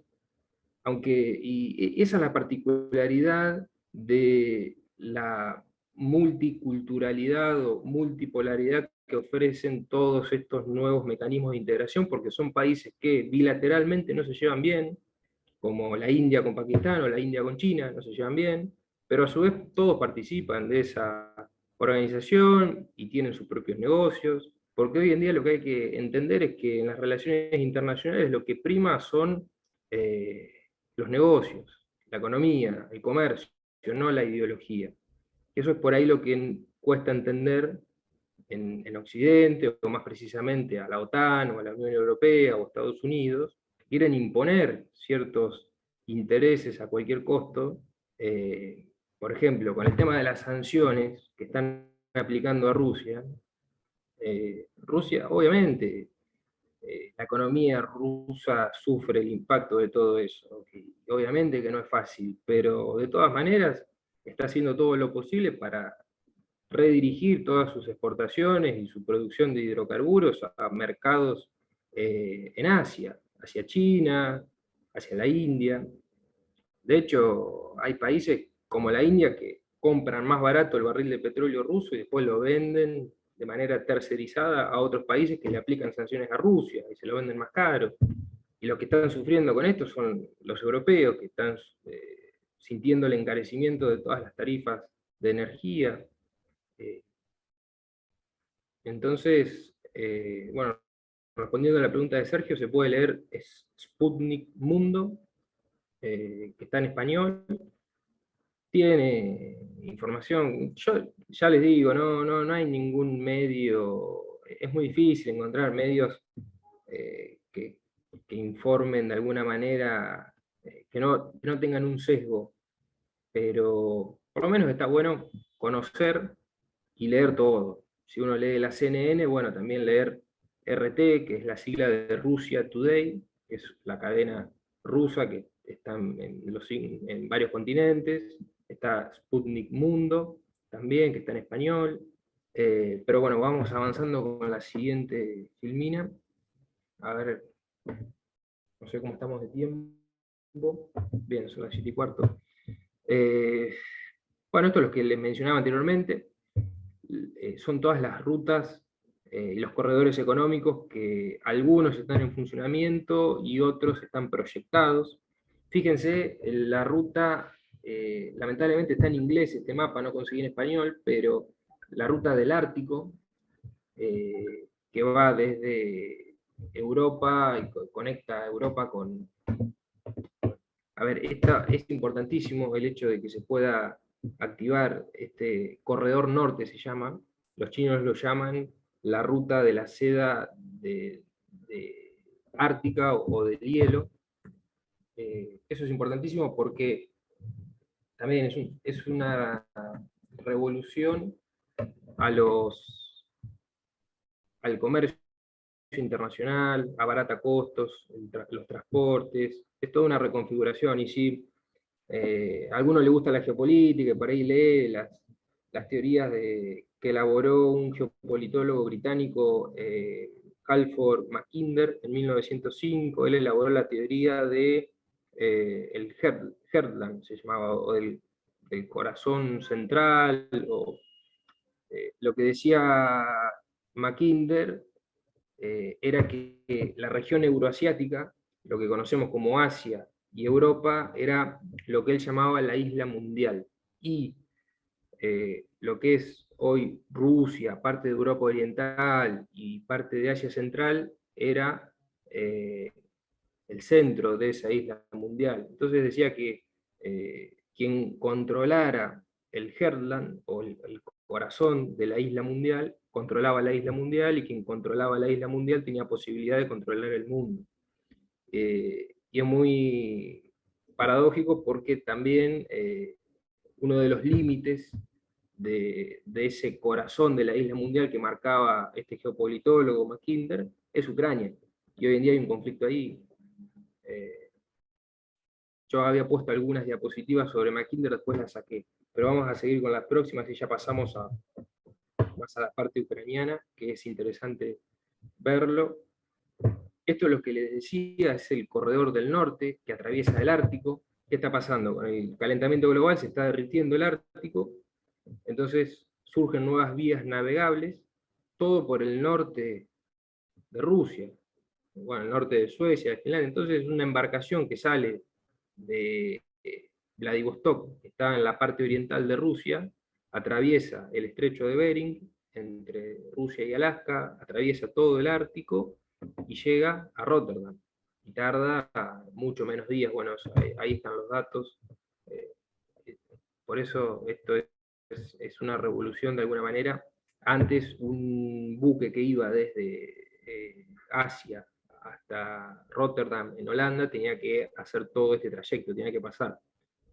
y esa es la particularidad de la multiculturalidad o multipolaridad que ofrecen todos estos nuevos mecanismos de integración, porque son países que bilateralmente no se llevan bien, como la India con Pakistán o la India con China, no se llevan bien, pero a su vez todos participan de esa organización y tienen sus propios negocios, porque hoy en día lo que hay que entender es que en las relaciones internacionales lo que prima son los negocios, la economía, el comercio, no la ideología. Eso es por ahí lo que cuesta entender en Occidente, o más precisamente a la OTAN, o a la Unión Europea, o a Estados Unidos, quieren imponer ciertos intereses a cualquier costo. Por ejemplo, con el tema de las sanciones que están aplicando a Rusia, Rusia, obviamente, la economía rusa sufre el impacto de todo eso. Y obviamente que no es fácil, pero de todas maneras está haciendo todo lo posible para redirigir todas sus exportaciones y su producción de hidrocarburos a mercados en Asia, hacia China, hacia la India. De hecho, hay países como la India que compran más barato el barril de petróleo ruso y después lo venden de manera tercerizada a otros países que le aplican sanciones a Rusia y se lo venden más caro. Y los que están sufriendo con esto son los europeos, que están sintiendo el encarecimiento de todas las tarifas de energía. Entonces, bueno, respondiendo a la pregunta de Sergio, se puede leer Sputnik Mundo, que está en español. Tiene información, yo ya les digo, no hay ningún medio, es muy difícil encontrar medios que informen de alguna manera, que no tengan un sesgo, pero por lo menos está bueno conocer y leer todo. Si uno lee la CNN, bueno, también leer RT, que es la sigla de Russia Today, que es la cadena rusa que está en varios continentes. Está Sputnik Mundo, también, que está en español. Pero bueno, vamos avanzando con la siguiente filmina. A ver, no sé cómo estamos de tiempo. Bien, son las 7:15. Bueno, esto es lo que les mencionaba anteriormente. Son todas las rutas y los corredores económicos que algunos están en funcionamiento y otros están proyectados. Fíjense, la ruta, lamentablemente está en inglés este mapa, no conseguí en español, pero la ruta del Ártico, que va desde Europa y conecta Europa con... A ver, es importantísimo el hecho de que se pueda activar este corredor norte, se llama. Los chinos lo llaman la ruta de la seda de ártica o del hielo. Eso es importantísimo porque también es una revolución al comercio internacional, abarata costos, los transportes, es toda una reconfiguración. Y si a alguno le gusta la geopolítica, y por ahí lee las teorías que elaboró un geopolitólogo británico, Halford Mackinder, en 1905, él elaboró la teoría de el Heartland, se llamaba, o del corazón central, o lo que decía Mackinder era que la región euroasiática, lo que conocemos como Asia y Europa, era lo que él llamaba la isla mundial. Y lo que es hoy Rusia, parte de Europa Oriental y parte de Asia Central, era el centro de esa isla mundial. Entonces decía que quien controlara el Heartland, o el corazón de la isla mundial, controlaba la isla mundial, y quien controlaba la isla mundial tenía posibilidad de controlar el mundo. Y es muy paradójico porque también uno de los límites de ese corazón de la isla mundial que marcaba este geopolitólogo Mackinder es Ucrania. y hoy en día hay un conflicto ahí. Yo había puesto algunas diapositivas sobre Mackinder, después las saqué, pero vamos a seguir con las próximas y ya pasamos más a la parte ucraniana, que es interesante verlo. Esto es lo que les decía, es el corredor del norte que atraviesa el Ártico. ¿Qué está pasando? Con el calentamiento global se está derritiendo el Ártico, entonces surgen nuevas vías navegables, todo por el norte de Rusia, bueno, el norte de Suecia, de Finlandia. Entonces una embarcación que sale de Vladivostok, que está en la parte oriental de Rusia, atraviesa el estrecho de Bering, entre Rusia y Alaska, atraviesa todo el Ártico y llega a Rotterdam. Y tarda mucho menos días, bueno, ahí están los datos. Por eso esto es una revolución de alguna manera. Antes un buque que iba desde Asia hasta Rotterdam en Holanda tenía que hacer todo este trayecto, tenía que pasar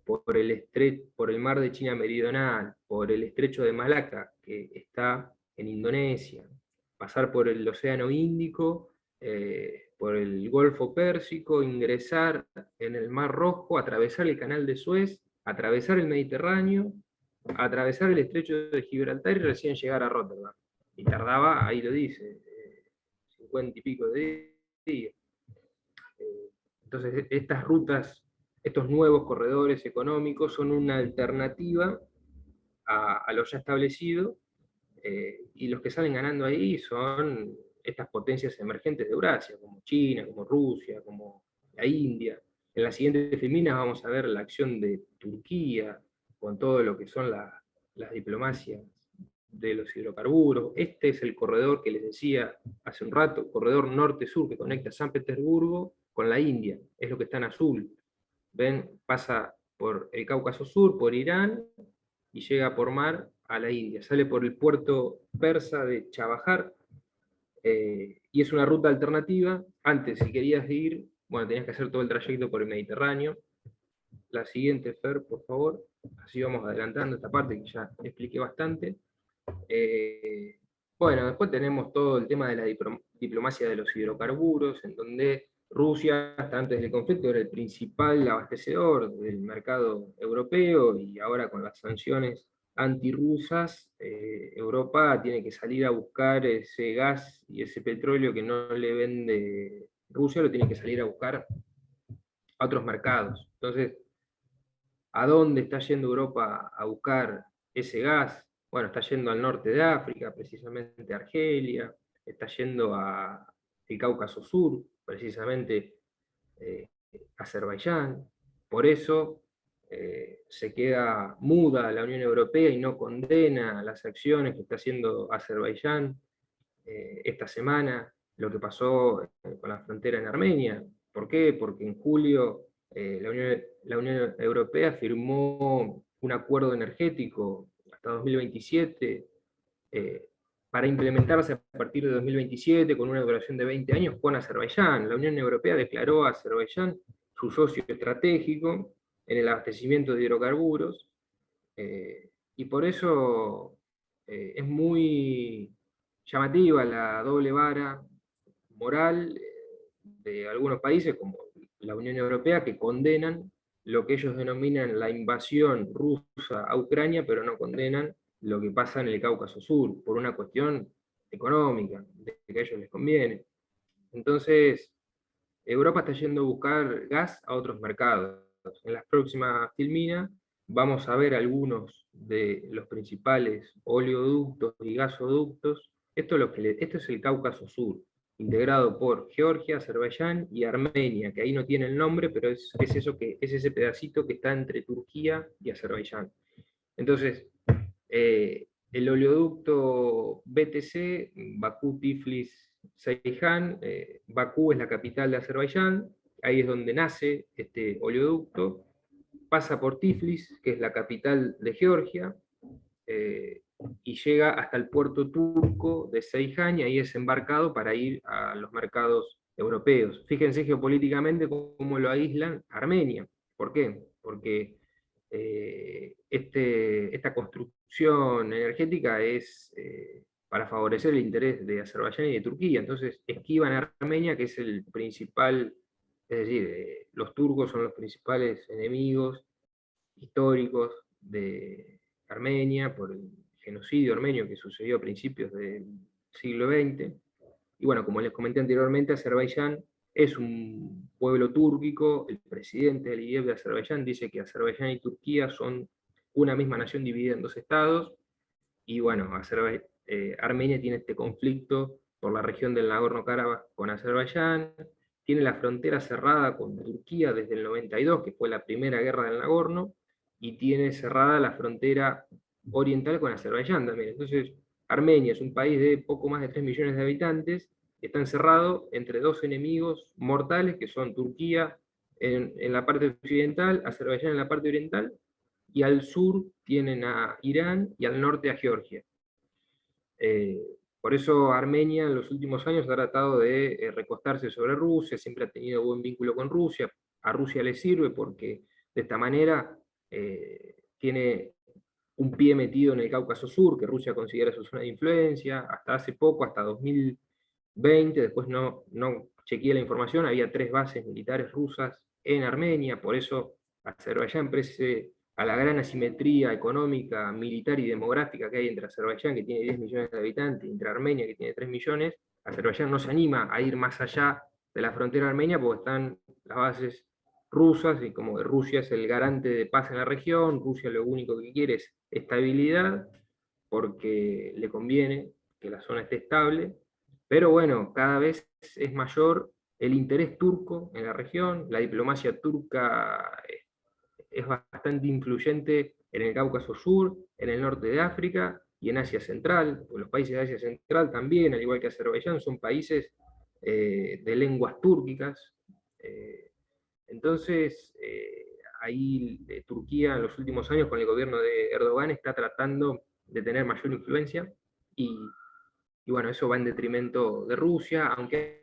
por el mar de China Meridional, por el estrecho de Malaca, que está en Indonesia, pasar por el Océano Índico, por el Golfo Pérsico, ingresar en el Mar Rojo, atravesar el Canal de Suez, atravesar el Mediterráneo, atravesar el estrecho de Gibraltar y recién llegar a Rotterdam. Y tardaba, ahí lo dice, 50 y pico de días. Entonces, estas rutas, estos nuevos corredores económicos son una alternativa a lo ya establecido, y los que salen ganando ahí son estas potencias emergentes de Eurasia, como China, como Rusia, como la India. En las siguientes filminas vamos a ver la acción de Turquía, con todo lo que son las diplomacias de los hidrocarburos. Este es el corredor que les decía hace un rato, corredor norte-sur que conecta San Petersburgo con la India, es lo que está en azul. ¿Ven? Pasa por el Cáucaso Sur, por Irán, y llega por mar a la India. Sale por el puerto persa de Chabahar, y es una ruta alternativa. Antes, si querías ir, bueno, tenías que hacer todo el trayecto por el Mediterráneo. La siguiente, Fer, por favor. Así vamos adelantando esta parte que ya expliqué bastante. Bueno, después tenemos todo el tema de la diplomacia de los hidrocarburos, en donde Rusia, hasta antes del conflicto, era el principal abastecedor del mercado europeo, y ahora con las sanciones antirrusas, Europa tiene que salir a buscar ese gas y ese petróleo que no le vende Rusia, lo tiene que salir a buscar a otros mercados. Entonces, ¿a dónde está yendo Europa a buscar ese gas? Bueno, está yendo al norte de África, precisamente a Argelia, está yendo al Cáucaso Sur, precisamente Azerbaiyán. Por eso se queda muda la Unión Europea y no condena las acciones que está haciendo Azerbaiyán esta semana, lo que pasó con la frontera en Armenia. ¿Por qué? Porque en julio la Unión Europea firmó un acuerdo energético hasta 2027, para implementarse a partir de 2027 con una duración de 20 años con Azerbaiyán. La Unión Europea declaró a Azerbaiyán su socio estratégico en el abastecimiento de hidrocarburos, y por eso es muy llamativa la doble vara moral de algunos países, como la Unión Europea, que condenan lo que ellos denominan la invasión rusa a Ucrania, pero no condenan lo que pasa en el Cáucaso Sur, por una cuestión económica, de que a ellos les conviene. Entonces, Europa está yendo a buscar gas a otros mercados. En las próximas filminas vamos a ver algunos de los principales oleoductos y gasoductos. Esto es el Cáucaso Sur, integrado por Georgia, Azerbaiyán y Armenia, que ahí no tiene el nombre, pero es ese pedacito que está entre Turquía y Azerbaiyán. Entonces, el oleoducto BTC, Bakú, Tiflis, Ceyhan, Bakú es la capital de Azerbaiyán, ahí es donde nace este oleoducto, pasa por Tiflis, que es la capital de Georgia, y llega hasta el puerto turco de Ceyhan, y ahí es embarcado para ir a los mercados europeos. Fíjense geopolíticamente cómo lo aíslan Armenia. ¿Por qué? Porque esta construcción energética es para favorecer el interés de Azerbaiyán y de Turquía. Entonces esquivan a Armenia, que es el principal, es decir, los turcos son los principales enemigos históricos de Armenia por el genocidio armenio que sucedió a principios del siglo XX. Y bueno, como les comenté anteriormente, Azerbaiyán es un pueblo túrquico. El presidente del IDF de Azerbaiyán dice que Azerbaiyán y Turquía son una misma nación dividida en dos estados. Y bueno, Armenia tiene este conflicto por la región del Nagorno-Karabaj con Azerbaiyán, tiene la frontera cerrada con Turquía desde el 92, que fue la primera guerra del Nagorno, y tiene cerrada la frontera oriental con Azerbaiyán también. Entonces, Armenia es un país de poco más de 3 millones de habitantes, está encerrado entre dos enemigos mortales, que son Turquía en la parte occidental, Azerbaiyán en la parte oriental, y al sur tienen a Irán y al norte a Georgia. Por eso Armenia en los últimos años ha tratado de recostarse sobre Rusia, siempre ha tenido buen vínculo con Rusia. A Rusia le sirve porque de esta manera tiene un pie metido en el Cáucaso Sur, que Rusia considera su zona de influencia. Hasta hace poco, hasta 2020, después no chequeé la información, había 3 bases militares rusas en Armenia, por eso Azerbaiyán, pese a la gran asimetría económica, militar y demográfica que hay entre Azerbaiyán, que tiene 10 millones de habitantes, y entre Armenia, que tiene 3 millones, Azerbaiyán no se anima a ir más allá de la frontera armenia porque están las bases rusas, y como Rusia es el garante de paz en la región, Rusia lo único que quiere es estabilidad, porque le conviene que la zona esté estable, pero bueno, cada vez es mayor el interés turco en la región, la diplomacia turca es bastante influyente en el Cáucaso Sur, en el norte de África y en Asia Central. Los países de Asia Central también, al igual que Azerbaiyán, son países de lenguas túrquicas. Entonces, ahí Turquía en los últimos años con el gobierno de Erdogan está tratando de tener mayor influencia y bueno, eso va en detrimento de Rusia, aunque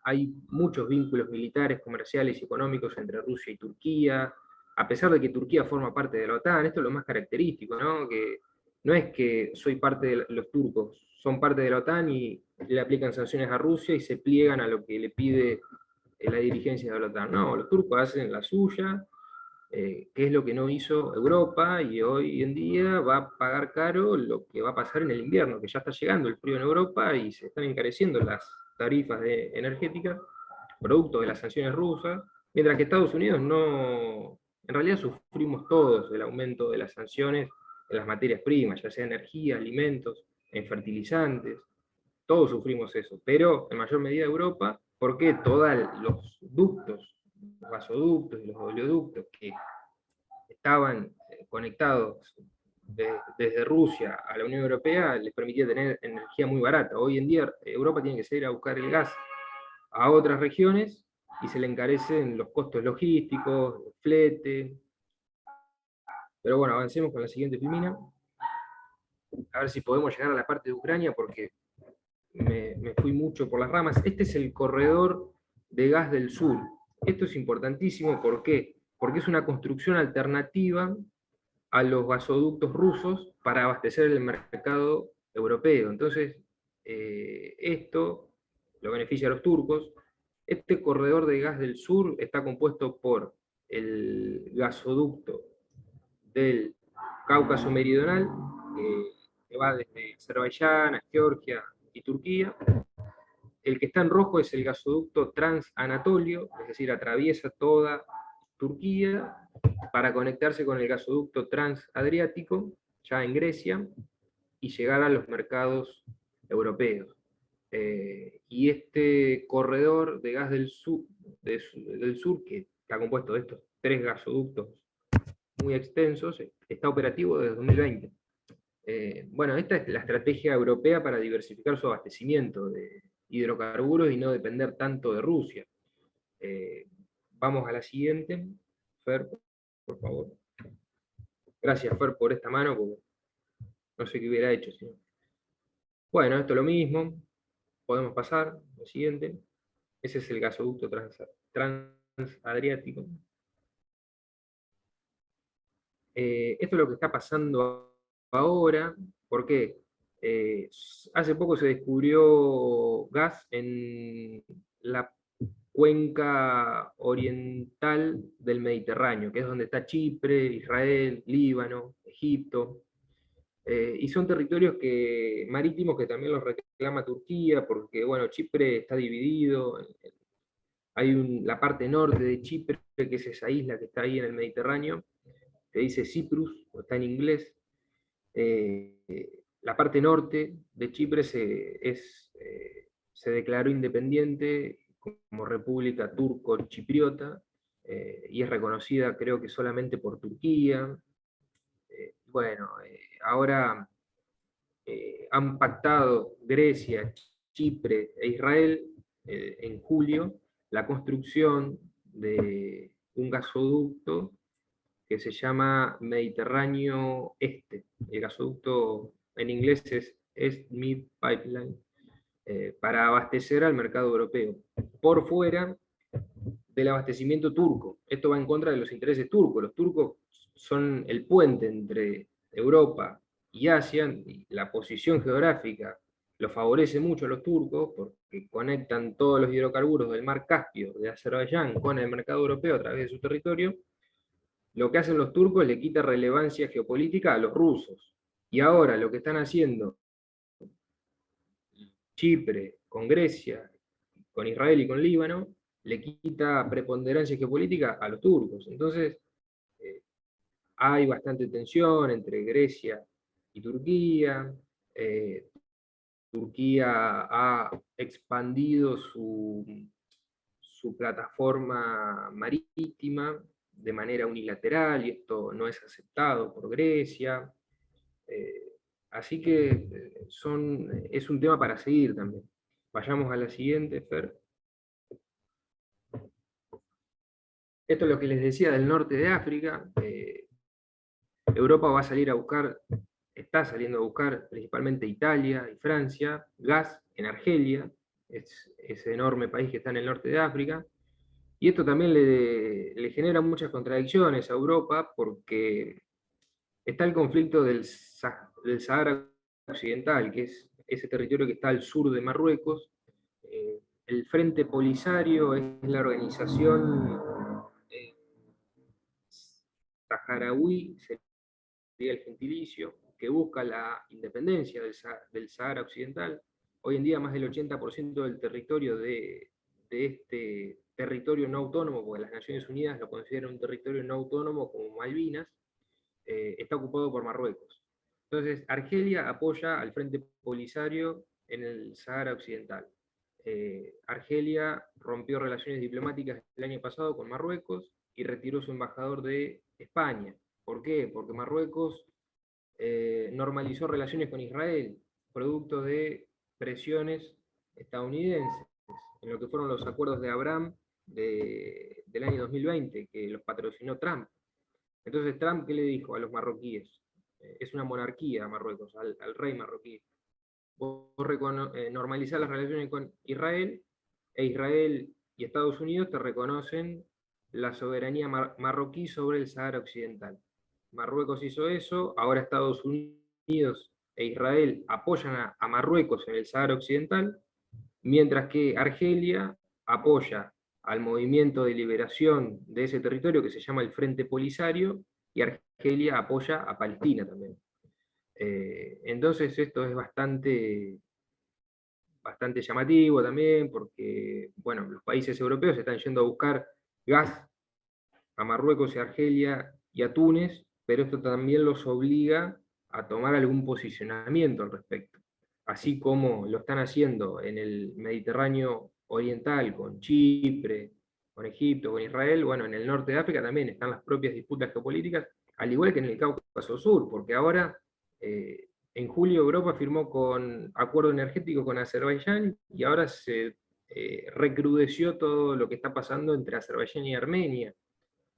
hay muchos vínculos militares, comerciales y económicos entre Rusia y Turquía, a pesar de que Turquía forma parte de la OTAN. Esto es lo más característico, ¿no? Que no es que soy parte de los turcos, son parte de la OTAN y le aplican sanciones a Rusia y se pliegan a lo que le pide la dirigencia de la OTAN. No, los turcos hacen la suya, que es lo que no hizo Europa, y hoy en día va a pagar caro lo que va a pasar en el invierno, que ya está llegando el frío en Europa y se están encareciendo las tarifas energéticas, producto de las sanciones rusas, mientras que Estados Unidos no, en realidad sufrimos todos el aumento de las sanciones en las materias primas, ya sea energía, alimentos, en fertilizantes, todos sufrimos eso, pero en mayor medida Europa, porque todos los ductos, los gasoductos y los oleoductos que estaban conectados desde Rusia a la Unión Europea les permitía tener energía muy barata. Hoy en día Europa tiene que salir a buscar el gas a otras regiones y se le encarecen los costos logísticos, el flete. Pero bueno, avancemos con la siguiente filmina. A ver si podemos llegar a la parte de Ucrania porque me fui mucho por las ramas. Este es el corredor de gas del sur. Esto es importantísimo, ¿por qué? Porque es una construcción alternativa a los gasoductos rusos para abastecer el mercado europeo. Entonces, esto lo beneficia a los turcos. Este corredor de gas del sur está compuesto por el gasoducto del Cáucaso Meridional, que va desde Azerbaiyán a Georgia y Turquía. El que está en rojo es el gasoducto Transanatolio, es decir, atraviesa toda Turquía para conectarse con el gasoducto Transadriático, ya en Grecia, y llegar a los mercados europeos. Y este corredor de gas del sur, que está compuesto de estos 3 gasoductos muy extensos, está operativo desde 2020. Bueno, esta es la estrategia europea para diversificar su abastecimiento de hidrocarburos y no depender tanto de Rusia. Vamos a la siguiente. Fer, por favor. Gracias, Fer, por esta mano, porque no sé qué hubiera hecho. ¿Sí? Bueno, esto es lo mismo. Podemos pasar. Lo siguiente. Ese es el gasoducto transadriático. Esto es lo que está pasando ahora. ¿Por qué? Hace poco se descubrió gas en la cuenca oriental del Mediterráneo, que es donde está Chipre, Israel, Líbano, Egipto. Y son territorios marítimos que también los reclama Turquía, porque bueno, Chipre está dividido. Hay la parte norte de Chipre, que es esa isla que está ahí en el Mediterráneo, que dice Cyprus, o está en inglés. La parte norte de Chipre se declaró independiente como república turco-chipriota, y es reconocida creo que solamente por Turquía. Bueno, ahora han pactado Grecia, Chipre e Israel en julio la construcción de un gasoducto que se llama Mediterráneo Este. El gasoducto en inglés es East Med Pipeline, para abastecer al mercado europeo, por fuera del abastecimiento turco. Esto va en contra de los intereses turcos. Los turcos son el puente entre Europa y Asia, y la posición geográfica lo favorece mucho a los turcos porque conectan todos los hidrocarburos del mar Caspio, de Azerbaiyán, con el mercado europeo a través de su territorio. Lo que hacen los turcos le quita relevancia geopolítica a los rusos. Y ahora lo que están haciendo Chipre con Grecia, con Israel y con Líbano, le quita preponderancia geopolítica a los turcos. Entonces, hay bastante tensión entre Grecia y Turquía. Turquía ha expandido su plataforma marítima de manera unilateral, y esto no es aceptado por Grecia. Así que es un tema para seguir también. Vayamos a la siguiente, Fer. Esto es lo que les decía del norte de África. Europa va a salir a buscar, está saliendo a buscar, principalmente Italia y Francia, gas en Argelia, ese enorme país que está en el norte de África. Y esto también le genera muchas contradicciones a Europa, porque está el conflicto del Sahara Occidental, que es ese territorio que está al sur de Marruecos. El Frente Polisario es la organización saharaui, sería el gentilicio, que busca la independencia del Sahara Occidental. Hoy en día más del 80% del territorio de este territorio no autónomo, porque las Naciones Unidas lo consideran un territorio no autónomo como Malvinas, está ocupado por Marruecos. Entonces, Argelia apoya al Frente Polisario en el Sahara Occidental. Argelia rompió relaciones diplomáticas el año pasado con Marruecos y retiró su embajador de España. ¿Por qué? Porque Marruecos normalizó relaciones con Israel, producto de presiones estadounidenses, en lo que fueron los acuerdos de Abraham del año 2020, que los patrocinó Trump. Entonces Trump, ¿qué le dijo a los marroquíes? Es una monarquía Marruecos, al rey marroquí. Vos normalizás las relaciones con Israel, e Israel y Estados Unidos te reconocen la soberanía marroquí sobre el Sahara Occidental. Marruecos hizo eso, ahora Estados Unidos e Israel apoyan a Marruecos en el Sahara Occidental, mientras que Argelia apoya al movimiento de liberación de ese territorio que se llama el Frente Polisario, y Argelia apoya a Palestina también. Entonces esto es bastante llamativo también, porque bueno, los países europeos están yendo a buscar gas a Marruecos y Argelia y a Túnez, pero esto también los obliga a tomar algún posicionamiento al respecto. Así como lo están haciendo en el Mediterráneo Oriental con Chipre, con Egipto, con Israel, bueno, en el norte de África también están las propias disputas geopolíticas, al igual que en el Cáucaso Sur, porque ahora, en julio, Europa firmó con acuerdo energético con Azerbaiyán, y ahora se recrudeció todo lo que está pasando entre Azerbaiyán y Armenia.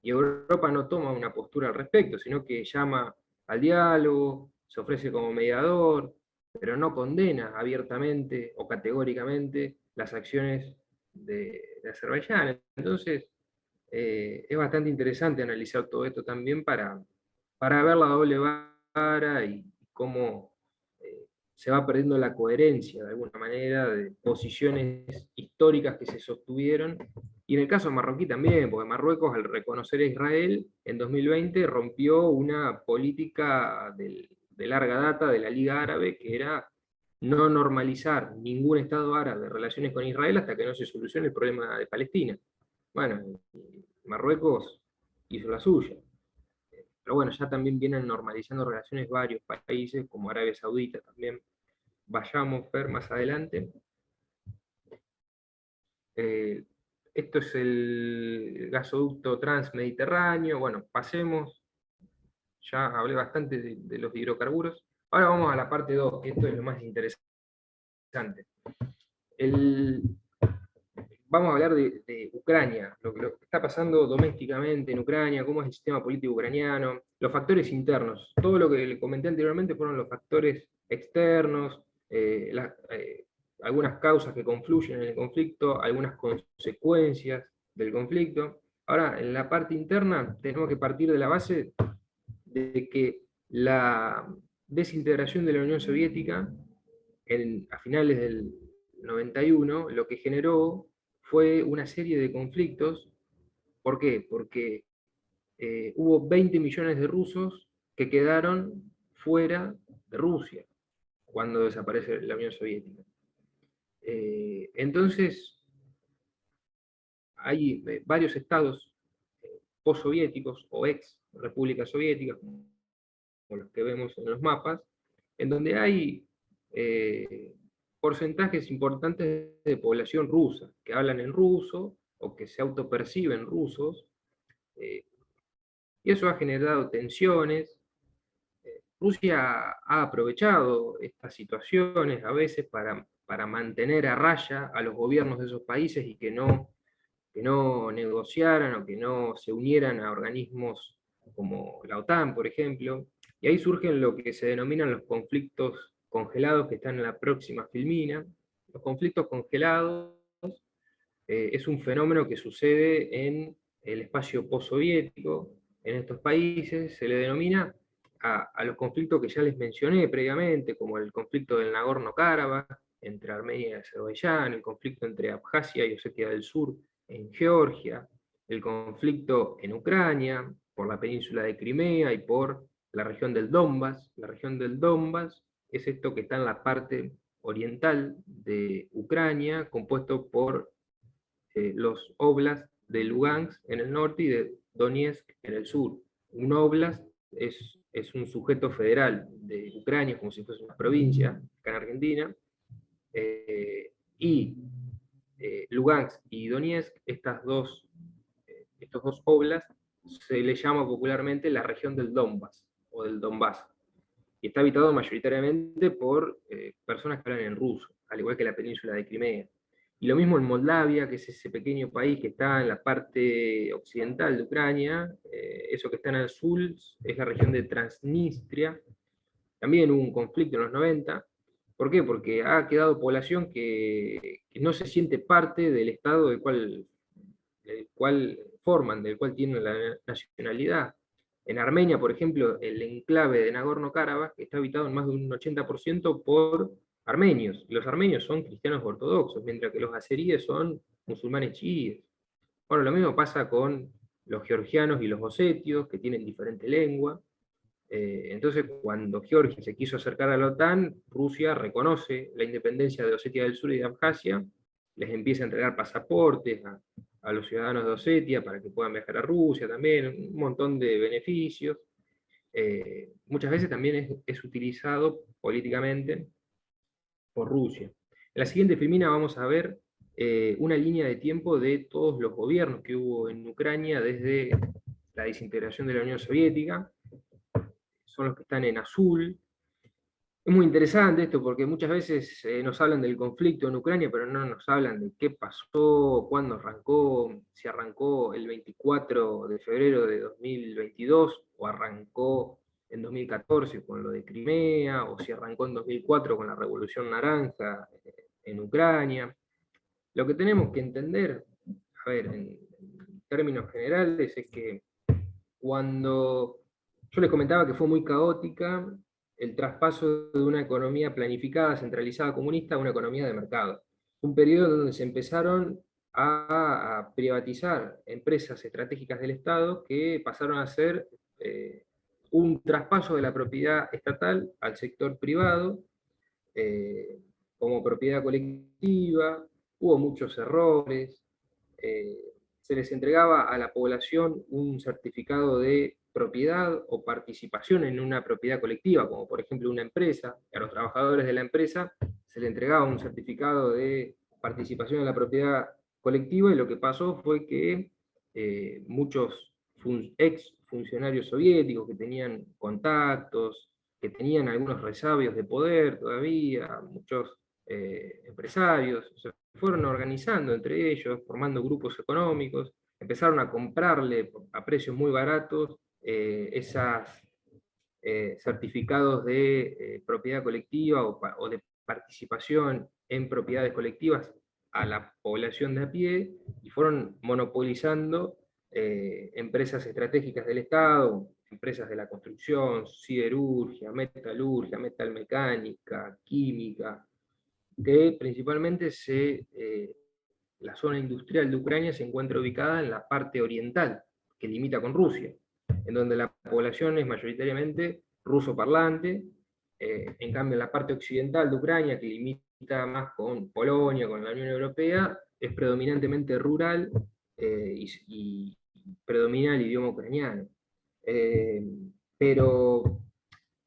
Y Europa no toma una postura al respecto, sino que llama al diálogo, se ofrece como mediador, pero no condena abiertamente o categóricamente las acciones de Azerbaiyán. Entonces, es bastante interesante analizar todo esto también para ver la doble vara y cómo se va perdiendo la coherencia, de alguna manera, de posiciones históricas que se sostuvieron. Y en el caso marroquí también, porque Marruecos, al reconocer a Israel, en 2020 rompió una política de larga data de la Liga Árabe, que era no normalizar ningún Estado árabe relaciones con Israel hasta que no se solucione el problema de Palestina. Bueno, Marruecos hizo la suya. Pero bueno, ya también vienen normalizando relaciones varios países, como Arabia Saudita también. Vayamos ver más adelante. Eh, Esto es el gasoducto transmediterráneo. Bueno, pasemos. Ya hablé bastante de los hidrocarburos. Ahora vamos a la parte 2, que esto es lo más interesante. El, Vamos a hablar de Ucrania, lo que está pasando domésticamente en Ucrania, cómo es el sistema político ucraniano, los factores internos. Todo lo que le comenté anteriormente fueron los factores externos, algunas causas que confluyen en el conflicto, algunas consecuencias del conflicto. Ahora, en la parte interna, tenemos que partir de la base de que la desintegración de la Unión Soviética a finales del 91, lo que generó fue una serie de conflictos. ¿Por qué? Porque hubo 20 millones de rusos que quedaron fuera de Rusia cuando desaparece la Unión Soviética. Entonces, hay varios estados postsoviéticos o ex repúblicas soviéticas, como los que vemos en los mapas, en donde hay porcentajes importantes de población rusa, que hablan en ruso o que se autoperciben rusos, y eso ha generado tensiones. Rusia ha aprovechado estas situaciones a veces para mantener a raya a los gobiernos de esos países y que no negociaran o que no se unieran a organismos como la OTAN, por ejemplo, y ahí surgen lo que se denominan los conflictos congelados que están en la próxima filmina. Los conflictos congelados es un fenómeno que sucede en el espacio postsoviético, en estos países, se le denomina a los conflictos que ya les mencioné previamente, como el conflicto del Nagorno-Karabaj, entre Armenia y Azerbaiyán, el conflicto entre Abjasia y Osetia del Sur en Georgia, el conflicto en Ucrania, por la península de Crimea y por la región del Donbass. La región del Donbass es esto que está en la parte oriental de Ucrania, compuesto por los oblast de Lugansk en el norte y de Donetsk en el sur. Un oblast es un sujeto federal de Ucrania, como si fuese una provincia, acá en Argentina, y Lugansk y Donetsk, estos dos oblasts, se le llama popularmente la región del Donbass, o del Donbass, y está habitado mayoritariamente por personas que hablan en ruso, al igual que la península de Crimea. Y lo mismo en Moldavia, que es ese pequeño país que está en la parte occidental de Ucrania, eso que está en el sur es la región de Transnistria. También hubo un conflicto en los 90. ¿Por qué? Porque ha quedado población que no se siente parte del Estado del cual forman, del cual tienen la nacionalidad. En Armenia, por ejemplo, el enclave de Nagorno-Karabaj está habitado en más de un 80% por armenios. Los armenios son cristianos ortodoxos, mientras que los azeríes son musulmanes chiíes. Bueno, lo mismo pasa con los georgianos y los osetios, que tienen diferente lengua. Entonces, cuando Georgia se quiso acercar a la OTAN, Rusia reconoce la independencia de Osetia del Sur y de Abjasia, les empieza a entregar pasaportes a los ciudadanos de Osetia para que puedan viajar a Rusia también, un montón de beneficios. Muchas veces también es utilizado políticamente por Rusia. En la siguiente filmina vamos a ver una línea de tiempo de todos los gobiernos que hubo en Ucrania desde la desintegración de la Unión Soviética. Son los que están en azul. Es muy interesante esto porque muchas veces nos hablan del conflicto en Ucrania, pero no nos hablan de qué pasó, cuándo arrancó, si arrancó el 24 de febrero de 2022 o arrancó en 2014 con lo de Crimea, o si arrancó en 2004 con la Revolución Naranja en Ucrania. Lo que tenemos que entender, a ver, en términos generales, es que cuando yo les comentaba que fue muy caótica, el traspaso de una economía planificada, centralizada, comunista, a una economía de mercado. Un periodo donde se empezaron a privatizar empresas estratégicas del Estado que pasaron a ser un traspaso de la propiedad estatal al sector privado, como propiedad colectiva. Hubo muchos errores, se les entregaba a la población un certificado de propiedad o participación en una propiedad colectiva, como por ejemplo una empresa. A los trabajadores de la empresa se les entregaba un certificado de participación en la propiedad colectiva, y lo que pasó fue que muchos ex funcionarios soviéticos que tenían contactos, que tenían algunos resabios de poder todavía, muchos empresarios, se fueron organizando entre ellos, formando grupos económicos, empezaron a comprarle a precios muy baratos esos certificados de propiedad colectiva o de participación en propiedades colectivas a la población de a pie, y fueron monopolizando empresas estratégicas del Estado, empresas de la construcción, siderurgia, metalurgia, metalmecánica, química, que principalmente la zona industrial de Ucrania se encuentra ubicada en la parte oriental, que limita con Rusia, en donde la población es mayoritariamente ruso parlante. En cambio, en la parte occidental de Ucrania, que limita más con Polonia, con la Unión Europea, es predominantemente rural, y predomina el idioma ucraniano. Pero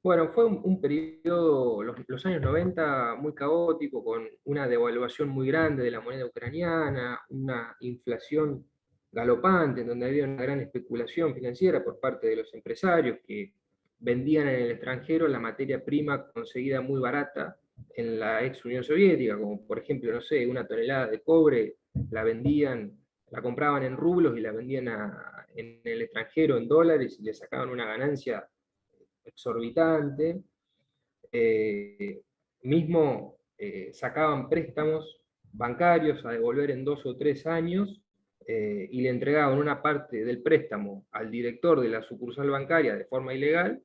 bueno, fue un periodo, los años 90, muy caótico, con una devaluación muy grande de la moneda ucraniana, una inflación galopante, en donde había una gran especulación financiera por parte de los empresarios que vendían en el extranjero la materia prima conseguida muy barata en la ex Unión Soviética, como por ejemplo, no sé, una tonelada de cobre la vendían, la compraban en rublos y la vendían en el extranjero en dólares, y le sacaban una ganancia exorbitante. Mismo sacaban préstamos bancarios a devolver en 2 o 3 años, y le entregaban una parte del préstamo al director de la sucursal bancaria de forma ilegal,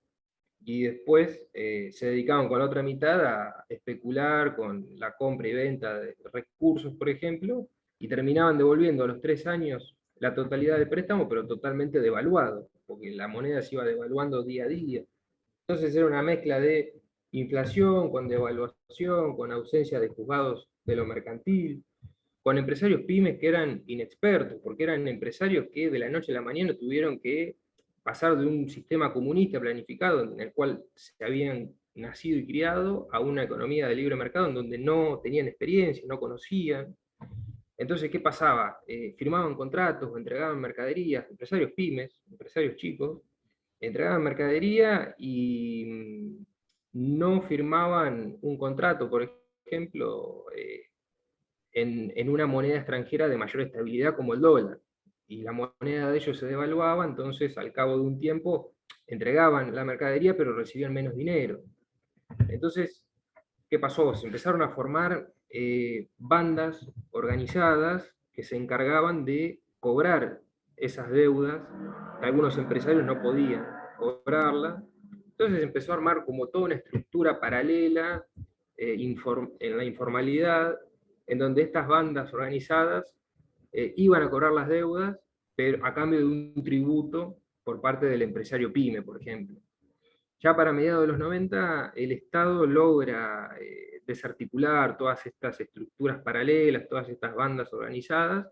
y después se dedicaban con la otra mitad a especular con la compra y venta de recursos, por ejemplo, y terminaban devolviendo a los 3 años la totalidad del préstamo, pero totalmente devaluado, porque la moneda se iba devaluando día a día. Entonces era una mezcla de inflación, con devaluación, con ausencia de juzgados de lo mercantil, con empresarios pymes que eran inexpertos, porque eran empresarios que de la noche a la mañana tuvieron que pasar de un sistema comunista planificado en el cual se habían nacido y criado, a una economía de libre mercado en donde no tenían experiencia, no conocían. Entonces, ¿qué pasaba? Firmaban contratos, entregaban mercaderías, empresarios pymes, empresarios chicos, entregaban mercadería y no firmaban un contrato, por ejemplo, en una moneda extranjera de mayor estabilidad como el dólar. Y la moneda de ellos se devaluaba, entonces al cabo de un tiempo entregaban la mercadería, pero recibían menos dinero. Entonces, ¿qué pasó? Se empezaron a formar bandas organizadas que se encargaban de cobrar esas deudas, que algunos empresarios no podían cobrarla. Entonces empezó a armar como toda una estructura paralela en la informalidad, en donde estas bandas organizadas iban a cobrar las deudas, pero a cambio de un tributo por parte del empresario pyme, por ejemplo. Ya para mediados de los 90, el Estado logra desarticular todas estas estructuras paralelas, todas estas bandas organizadas.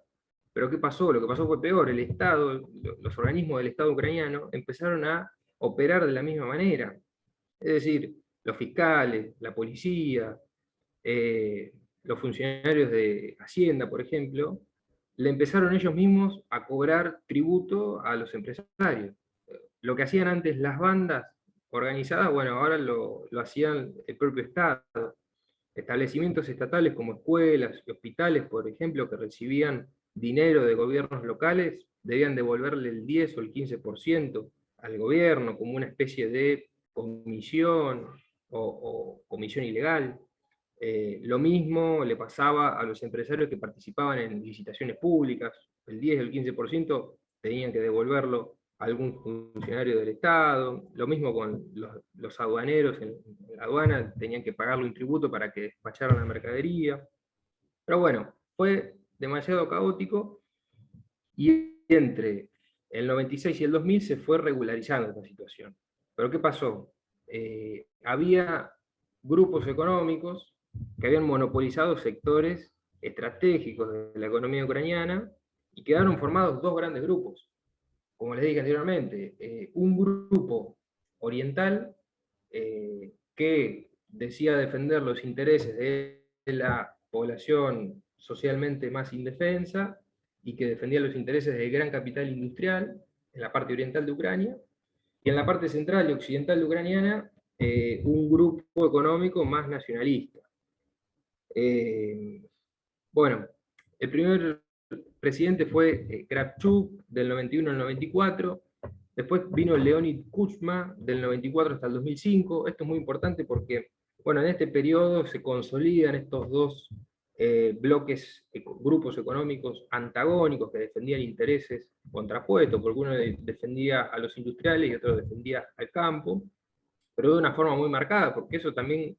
Pero ¿qué pasó? Lo que pasó fue peor. El Estado, los organismos del Estado ucraniano empezaron a operar de la misma manera. Es decir, los fiscales, la policía, los funcionarios de Hacienda, por ejemplo, le empezaron ellos mismos a cobrar tributo a los empresarios. Lo que hacían antes las bandas organizadas, bueno, ahora lo hacían el propio Estado. Establecimientos estatales como escuelas y hospitales, por ejemplo, que recibían dinero de gobiernos locales, debían devolverle el 10 o el 15% al gobierno como una especie de comisión o comisión ilegal. Lo mismo le pasaba a los empresarios que participaban en licitaciones públicas, el 10 o el 15% tenían que devolverlo algún funcionario del Estado, lo mismo con los aduaneros en la aduana, tenían que pagarle un tributo para que despacharan la mercadería. Pero bueno, fue demasiado caótico, y entre el 96 y el 2000 se fue regularizando esta situación. ¿Pero qué pasó? Había grupos económicos que habían monopolizado sectores estratégicos de la economía ucraniana y quedaron formados dos grandes grupos. Como les dije anteriormente, un grupo oriental que decía defender los intereses de la población socialmente más indefensa y que defendía los intereses del gran capital industrial en la parte oriental de Ucrania, y en la parte central y occidental de Ucraniana un grupo económico más nacionalista. Bueno, el primer presidente fue Kravchuk, del 91 al 94, después vino Leonid Kuchma, del 94 hasta el 2005. Esto es muy importante porque, bueno, en este periodo se consolidan estos dos bloques, grupos económicos antagónicos que defendían intereses contrapuestos, porque uno defendía a los industriales y otro defendía al campo, pero de una forma muy marcada, porque eso también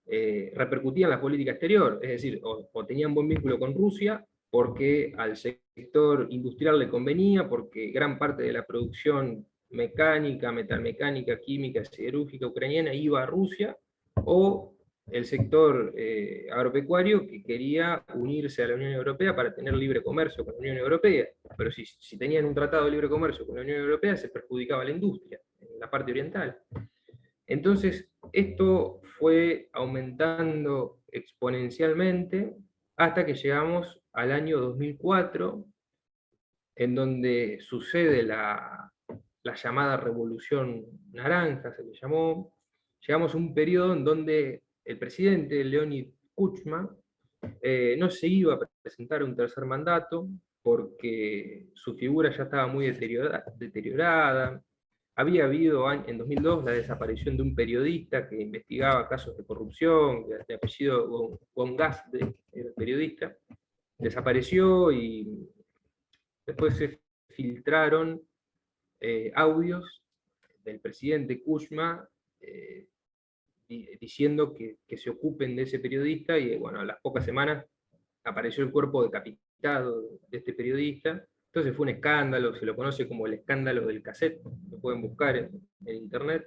repercutía en la política exterior, es decir, o tenían buen vínculo con Rusia, porque al sector industrial le convenía, porque gran parte de la producción mecánica, metalmecánica, química, siderúrgica ucraniana iba a Rusia, o el sector agropecuario que quería unirse a la Unión Europea para tener libre comercio con la Unión Europea. Pero si tenían un tratado de libre comercio con la Unión Europea, se perjudicaba la industria en la parte oriental. Entonces, esto fue aumentando exponencialmente hasta que llegamos al año 2004, en donde sucede la llamada Revolución Naranja, se le llamó. Llegamos a un periodo en donde el presidente Leonid Kuchma no se iba a presentar un tercer mandato porque su figura ya estaba muy deteriorada. Había habido en 2002 la desaparición de un periodista que investigaba casos de corrupción, de apellido Gongasde, era periodista. Desapareció y después se filtraron audios del presidente Kuchma diciendo que se ocupen de ese periodista, y bueno, a las pocas semanas apareció el cuerpo decapitado de este periodista. Entonces fue un escándalo, se lo conoce como el escándalo del cassette, lo pueden buscar en internet.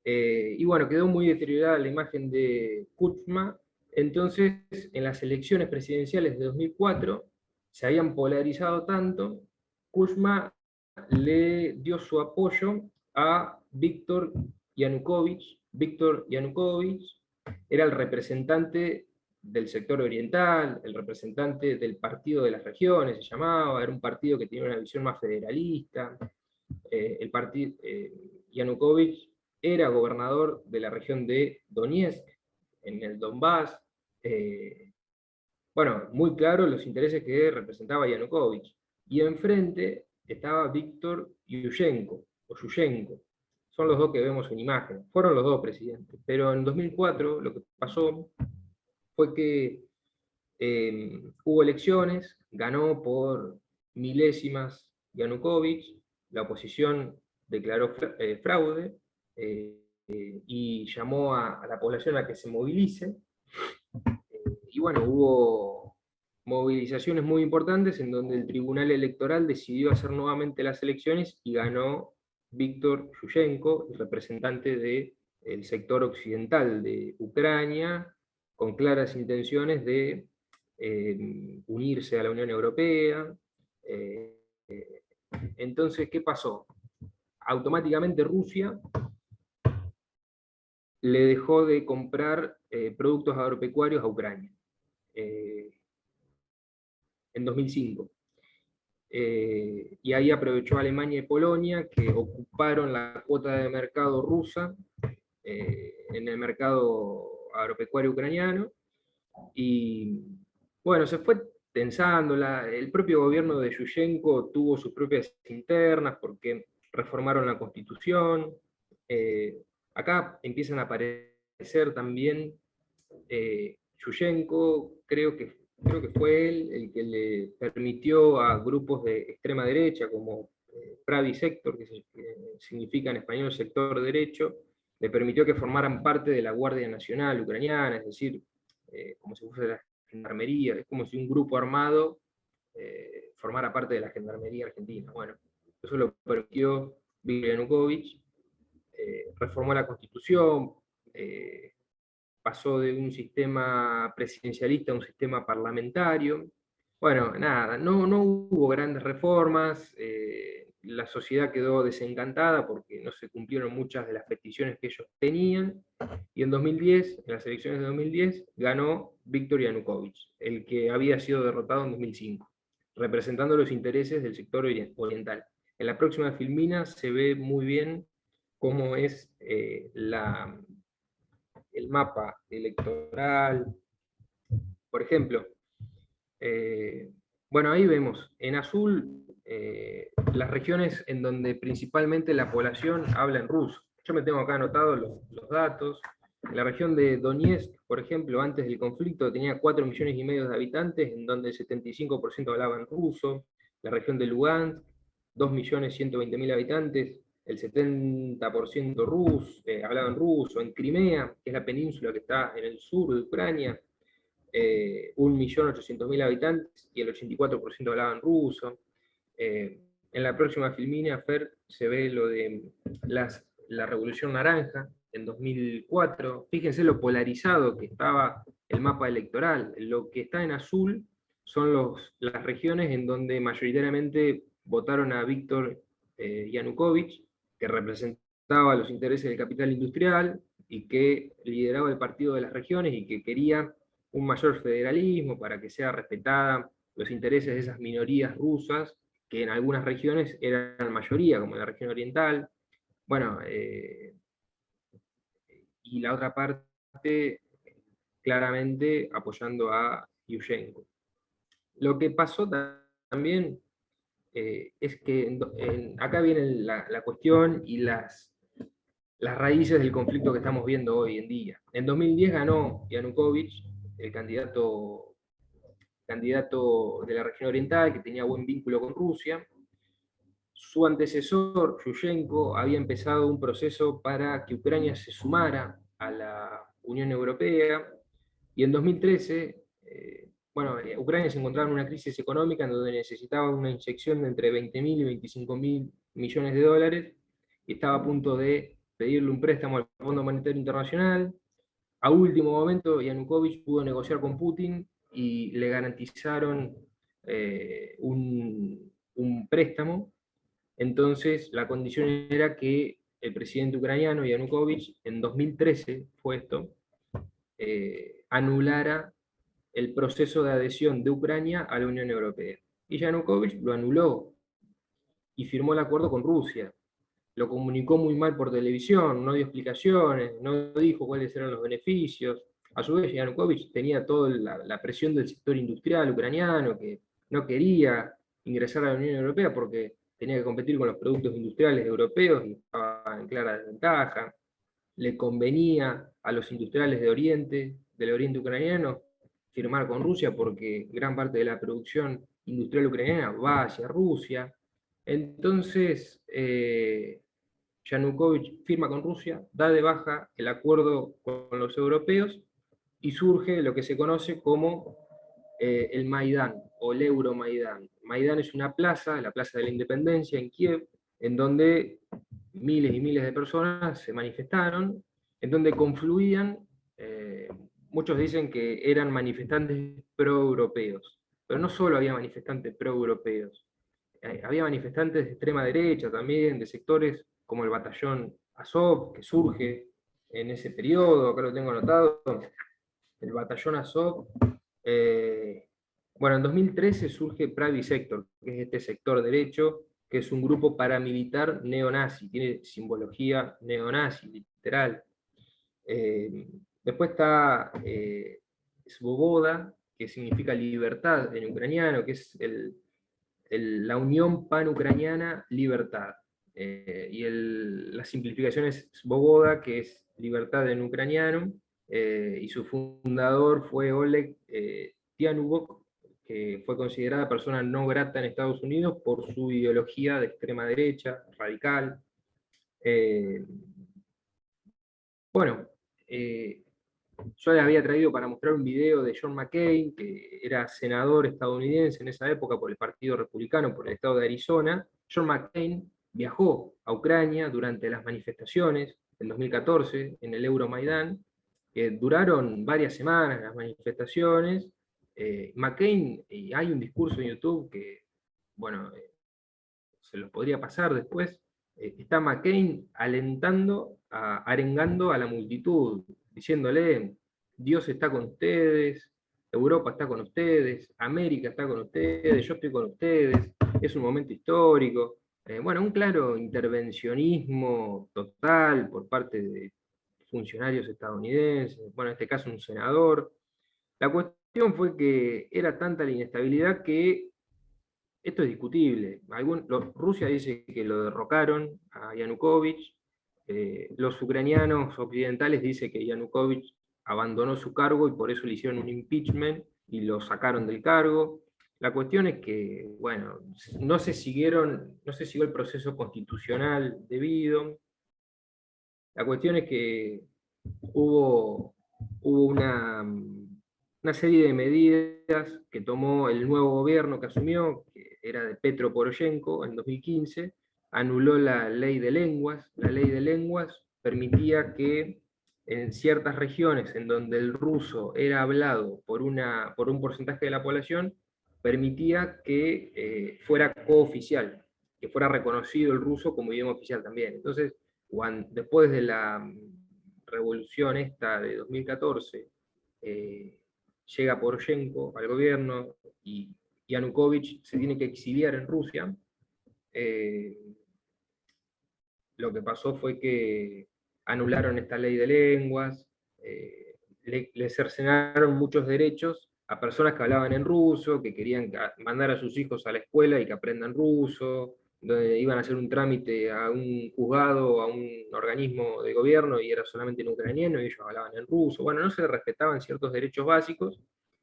Y bueno, quedó muy deteriorada la imagen de Kuchma. Entonces, en las elecciones presidenciales de 2004, se habían polarizado tanto, Kuchma le dio su apoyo a Víctor Yanukovych. Víctor Yanukovych era el representante del sector oriental, el representante del Partido de las Regiones, se llamaba, era un partido que tenía una visión más federalista. Yanukovych era gobernador de la región de Donetsk, en el Donbass. Bueno, muy claro los intereses que representaba Yanukovych. Y enfrente estaba Víctor Yushchenko, o Yushchenko. Son los dos que vemos en imagen. Fueron los dos presidentes. Pero en 2004 lo que pasó fue que hubo elecciones, ganó por milésimas Yanukovych, la oposición declaró fraude y llamó a la población a que se movilice. Y bueno, hubo movilizaciones muy importantes en donde el Tribunal Electoral decidió hacer nuevamente las elecciones y ganó Víctor Yushchenko, el representante del sector occidental de Ucrania, con claras intenciones de unirse a la Unión Europea. Entonces, ¿qué pasó? Automáticamente Rusia le dejó de comprar productos agropecuarios a Ucrania en 2005. Y ahí aprovechó Alemania y Polonia, que ocuparon la cuota de mercado rusa en el mercado agropecuario ucraniano. Y bueno, se fue tensando. El propio gobierno de Yushchenko tuvo sus propias internas porque reformaron la constitución. Acá empiezan a aparecer también Yushchenko, creo que fue él el que le permitió a grupos de extrema derecha como Pravi Sector, que significa en español sector derecho, le permitió que formaran parte de la Guardia Nacional ucraniana, es decir, como si fuese la gendarmería, es como si un grupo armado formara parte de la gendarmería argentina. Bueno, eso lo permitió Viktor Yanukovych, reformó la Constitución, pasó de un sistema presidencialista a un sistema parlamentario. Bueno, nada, no hubo grandes reformas, la sociedad quedó desencantada porque no se cumplieron muchas de las peticiones que ellos tenían, y en 2010, en las elecciones de 2010, ganó Viktor Yanukovych, el que había sido derrotado en 2005, representando los intereses del sector oriental. En la próxima filmina se ve muy bien cómo es el mapa electoral. Por ejemplo, bueno, ahí vemos en azul las regiones en donde principalmente la población habla en ruso. Yo me tengo acá anotados los datos. En la región de Donetsk, por ejemplo, antes del conflicto tenía 4,5 millones de habitantes, en donde el 75% hablaban ruso. La región de Lugansk, 2.120.000 habitantes, el 70% hablaban ruso. En Crimea, que es la península que está en el sur de Ucrania, 1.800.000 habitantes y el 84% hablaban ruso. En la próxima filmina, Fer, se ve lo de la Revolución Naranja en 2004. Fíjense lo polarizado que estaba el mapa electoral. Lo que está en azul son las regiones en donde mayoritariamente votaron a Viktor Yanukovych, que representaba los intereses del capital industrial y que lideraba el Partido de las Regiones y que quería un mayor federalismo para que sea respetada los intereses de esas minorías rusas, que en algunas regiones eran mayoría, como en la región oriental. Bueno, y la otra parte, claramente apoyando a Yushchenko. Lo que pasó también es que acá viene la cuestión y las raíces del conflicto que estamos viendo hoy en día. En 2010 ganó Yanukovych, el candidato de la región oriental, que tenía buen vínculo con Rusia. Su antecesor, Yushchenko, había empezado un proceso para que Ucrania se sumara a la Unión Europea, y en 2013, Ucrania se encontraba en una crisis económica en donde necesitaba una inyección de entre 20.000 y 25.000 millones de dólares, y estaba a punto de pedirle un préstamo al Fondo Monetario Internacional. A último momento, Yanukovych pudo negociar con Putin y le garantizaron un préstamo. Entonces, la condición era que el presidente ucraniano, Yanukovych, en 2013 fue esto, anulara el proceso de adhesión de Ucrania a la Unión Europea. Y Yanukovych lo anuló y firmó el acuerdo con Rusia. Lo comunicó muy mal por televisión, no dio explicaciones, no dijo cuáles eran los beneficios. A su vez, Yanukovych tenía toda la presión del sector industrial ucraniano, que no quería ingresar a la Unión Europea porque tenía que competir con los productos industriales europeos y estaba en clara desventaja. Le convenía a los industriales del oriente ucraniano, firmar con Rusia porque gran parte de la producción industrial ucraniana va hacia Rusia. Entonces, Yanukovych firma con Rusia, da de baja el acuerdo con los europeos y surge lo que se conoce como el Maidán o el Euromaidán. Maidán es una plaza, la Plaza de la Independencia en Kiev, en donde miles y miles de personas se manifestaron, en donde confluían, muchos dicen que eran manifestantes pro-europeos, pero no solo había manifestantes pro-europeos, había manifestantes de extrema derecha también, de sectores como el batallón Azov, que surge en ese periodo, acá lo tengo anotado, el batallón Azov. Bueno, en 2013 surge Pravi Sector, que es este sector derecho, que es un grupo paramilitar neonazi, tiene simbología neonazi, literal. Después está Svoboda, que significa libertad en ucraniano, que es la Unión Pan-Ucraniana Libertad. Y la simplificación es Svoboda, que es libertad en ucraniano, y su fundador fue Oleg Tianukov, que fue considerada persona no grata en Estados Unidos por su ideología de extrema derecha, radical. Bueno, yo les había traído para mostrar un video de John McCain, que era senador estadounidense en esa época por el Partido Republicano, por el estado de Arizona. John McCain viajó a Ucrania durante las manifestaciones en 2014, en el Euromaidán, que duraron varias semanas las manifestaciones. McCain, y hay un discurso en YouTube que, bueno, se los podría pasar después, está McCain alentando, arengando a la multitud, diciéndole, Dios está con ustedes, Europa está con ustedes, América está con ustedes, yo estoy con ustedes, es un momento histórico. Bueno, un claro intervencionismo total por parte de funcionarios estadounidenses, bueno, en este caso un senador. La cuestión fue que era tanta la inestabilidad que esto es discutible. Rusia dice que lo derrocaron a Yanukovych, los ucranianos occidentales dicen que Yanukovych abandonó su cargo y por eso le hicieron un impeachment y lo sacaron del cargo. La cuestión es que, bueno, no se siguió el proceso constitucional debido. La cuestión es que hubo una serie de medidas que tomó el nuevo gobierno que asumió, que era de Petro Poroshenko en 2015, anuló la ley de lenguas. La ley de lenguas permitía que en ciertas regiones en donde el ruso era hablado por un porcentaje de la población, permitía que fuera cooficial, que fuera reconocido el ruso como idioma oficial también. Entonces, después de la revolución esta de 2014, llega Poroshenko al gobierno y Yanukovych se tiene que exiliar en Rusia. Lo que pasó fue que anularon esta ley de lenguas, le cercenaron muchos derechos a personas que hablaban en ruso, que querían mandar a sus hijos a la escuela y que aprendan ruso, donde iban a hacer un trámite a un juzgado, a un organismo de gobierno, y era solamente en ucraniano, y ellos hablaban en ruso. Bueno, no se respetaban ciertos derechos básicos,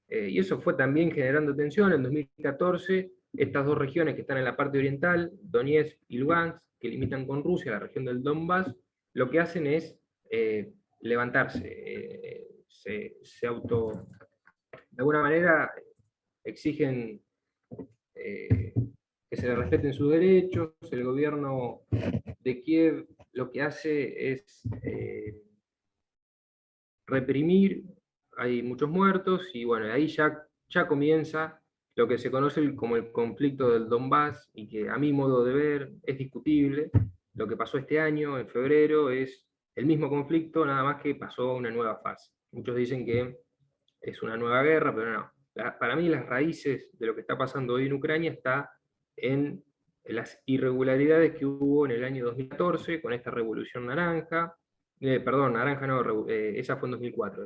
y eso fue también generando tensión. En 2014, estas dos regiones que están en la parte oriental, Donetsk y Lugansk, que limitan con Rusia, la región del Donbass, lo que hacen es levantarse, de alguna manera exigen que se les respeten sus derechos. El gobierno de Kiev lo que hace es reprimir, hay muchos muertos, y bueno, ahí ya comienza lo que se conoce como el conflicto del Donbass, y que a mi modo de ver es discutible. Lo que pasó este año, en febrero, es el mismo conflicto, nada más que pasó a una nueva fase. Muchos dicen que es una nueva guerra, pero no. Para mí las raíces de lo que está pasando hoy en Ucrania está en las irregularidades que hubo en el año 2014 con esta revolución naranja. Perdón, naranja no, esa fue en 2004,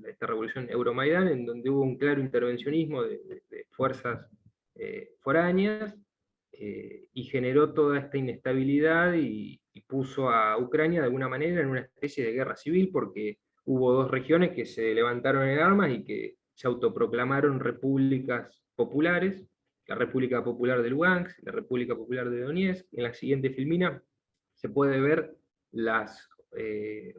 esta revolución Euromaidán, en donde hubo un claro intervencionismo de fuerzas foráneas, y generó toda esta inestabilidad y puso a Ucrania de alguna manera en una especie de guerra civil, porque hubo dos regiones que se levantaron en armas y que se autoproclamaron repúblicas populares, la República Popular de Lugansk, la República Popular de Donetsk. En la siguiente filmina se puede ver las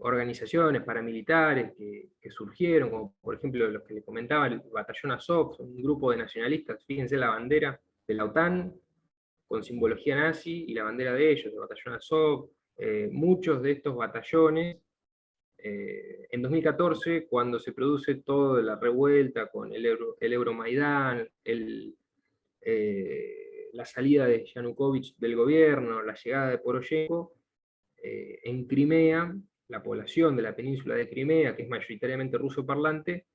organizaciones paramilitares que surgieron, como por ejemplo los que les comentaba, el Batallón Azov, un grupo de nacionalistas. Fíjense la bandera de la OTAN con simbología nazi y la bandera de ellos, el Batallón Azov. Muchos de estos batallones, en 2014, cuando se produce toda la revuelta con el Euromaidán, la salida de Yanukovych del gobierno, la llegada de Poroshenko, en Crimea, la población de la península de Crimea, que es mayoritariamente ruso parlante,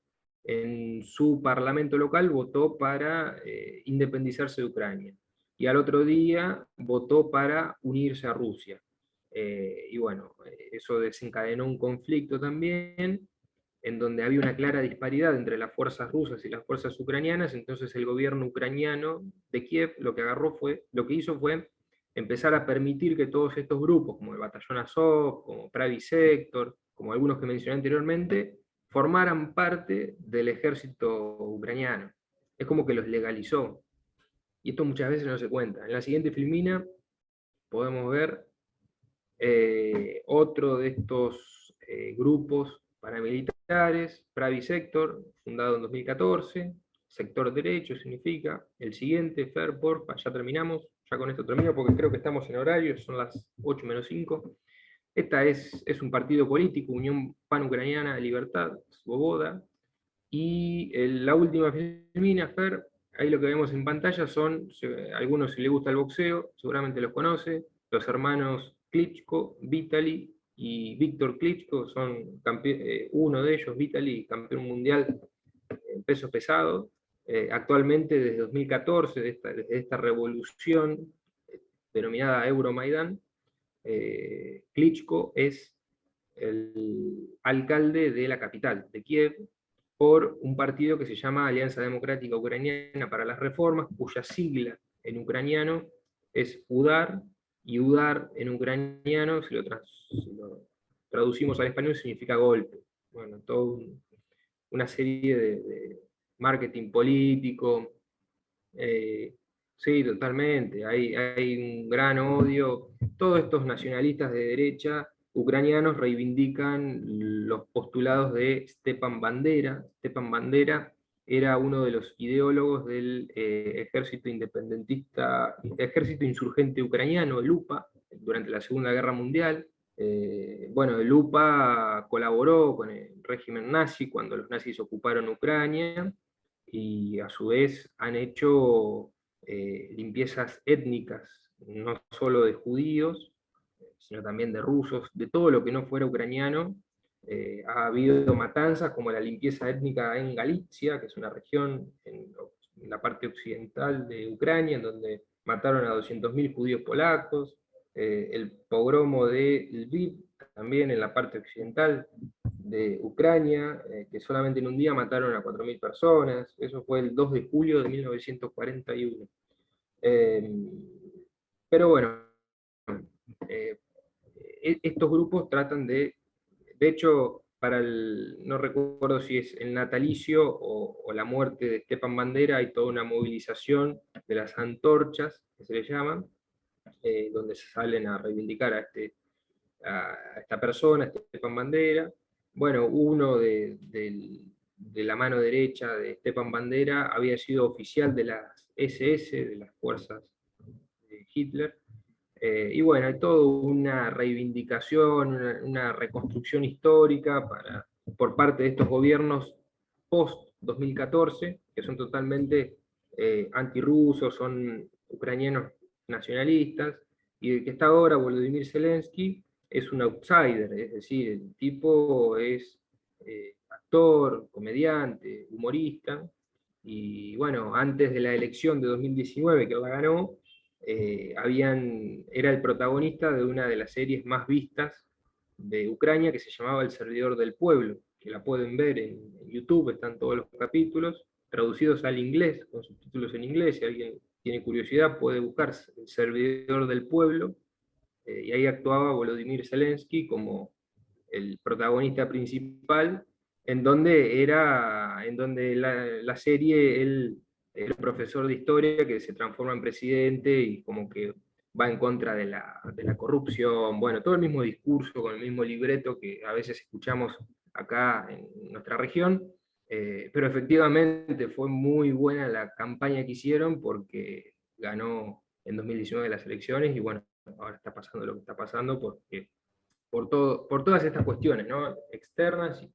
en su parlamento local votó para independizarse de Ucrania. Y al otro día votó para unirse a Rusia. Y bueno, eso desencadenó un conflicto también, en donde había una clara disparidad entre las fuerzas rusas y las fuerzas ucranianas. Entonces el gobierno ucraniano de Kiev lo que hizo fue empezar a permitir que todos estos grupos, como el Batallón Azov, como Pravi Sector, como algunos que mencioné anteriormente, formaran parte del ejército ucraniano. es como que los legalizó. Y esto muchas veces no se cuenta. En la siguiente filmina podemos ver otro de estos grupos paramilitares, Pravi Sector, fundado en 2014, sector derecho significa. El siguiente, Fer, porfa, ya terminamos, ya con esto termino porque creo que estamos en horario, son las 8 menos 5. Esta es un partido político, Unión Pan-Ucraniana de Libertad, Svoboda, y la última filmina, Fer, ahí lo que vemos en pantalla son, a algunos si les gusta el boxeo, seguramente los conoce, los hermanos Klitschko, Vitaly y Víctor Klitschko, son uno de ellos, Vitaly, campeón mundial en peso pesado. Actualmente, desde 2014, desde esta revolución denominada Euromaidan, Klitschko es el alcalde de la capital, de Kiev, por un partido que se llama Alianza Democrática Ucraniana para las Reformas, cuya sigla en ucraniano es UDAR, y UDAR en ucraniano, si lo traducimos al español, significa golpe. Bueno, toda una serie de marketing político. Sí, totalmente. Hay un gran odio. Todos estos nacionalistas de derecha ucranianos reivindican los postulados de Stepan Bandera. Stepan Bandera era uno de los ideólogos del ejército independentista, ejército insurgente ucraniano, el UPA, durante la Segunda Guerra Mundial. Bueno, el UPA colaboró con el régimen nazi cuando los nazis ocuparon Ucrania, y a su vez han hecho limpiezas étnicas, no solo de judíos, sino también de rusos, de todo lo que no fuera ucraniano. Ha habido matanzas como la limpieza étnica en Galicia, que es una región en la parte occidental de Ucrania, en donde mataron a 200.000 judíos polacos. El pogromo de Lviv, también en la parte occidental de Ucrania, que solamente en un día mataron a 4.000 personas. Eso fue el 2 de julio de 1941. Pero bueno, eh, estos grupos tratan de hecho, no recuerdo si es el natalicio o la muerte de Stepan Bandera, hay toda una movilización de las antorchas, que se le llaman, donde se salen a reivindicar a esta persona, a Stepan Bandera. Bueno, uno de la mano derecha de Stepan Bandera había sido oficial de las SS, de las fuerzas de Hitler. Y bueno, hay toda una reivindicación, una reconstrucción histórica por parte de estos gobiernos post-2014, que son totalmente antirrusos, son ucranianos nacionalistas, y el que está ahora, Volodymyr Zelensky, es un outsider, es decir, el tipo es actor, comediante, humorista, y bueno, antes de la elección de 2019, que la ganó, era el protagonista de una de las series más vistas de Ucrania, que se llamaba El Servidor del Pueblo, que la pueden ver en YouTube, están todos los capítulos, traducidos al inglés, con subtítulos en inglés. Si alguien tiene curiosidad puede buscar El Servidor del Pueblo, y ahí actuaba Volodymyr Zelensky como el protagonista principal, en donde la serie él era profesor de historia que se transforma en presidente y como que va en contra de la corrupción, bueno, todo el mismo discurso, con el mismo libreto que a veces escuchamos acá en nuestra región. Pero efectivamente fue muy buena la campaña que hicieron porque ganó en 2019 las elecciones y bueno, ahora está pasando lo que está pasando porque por todas estas cuestiones, ¿no? Externas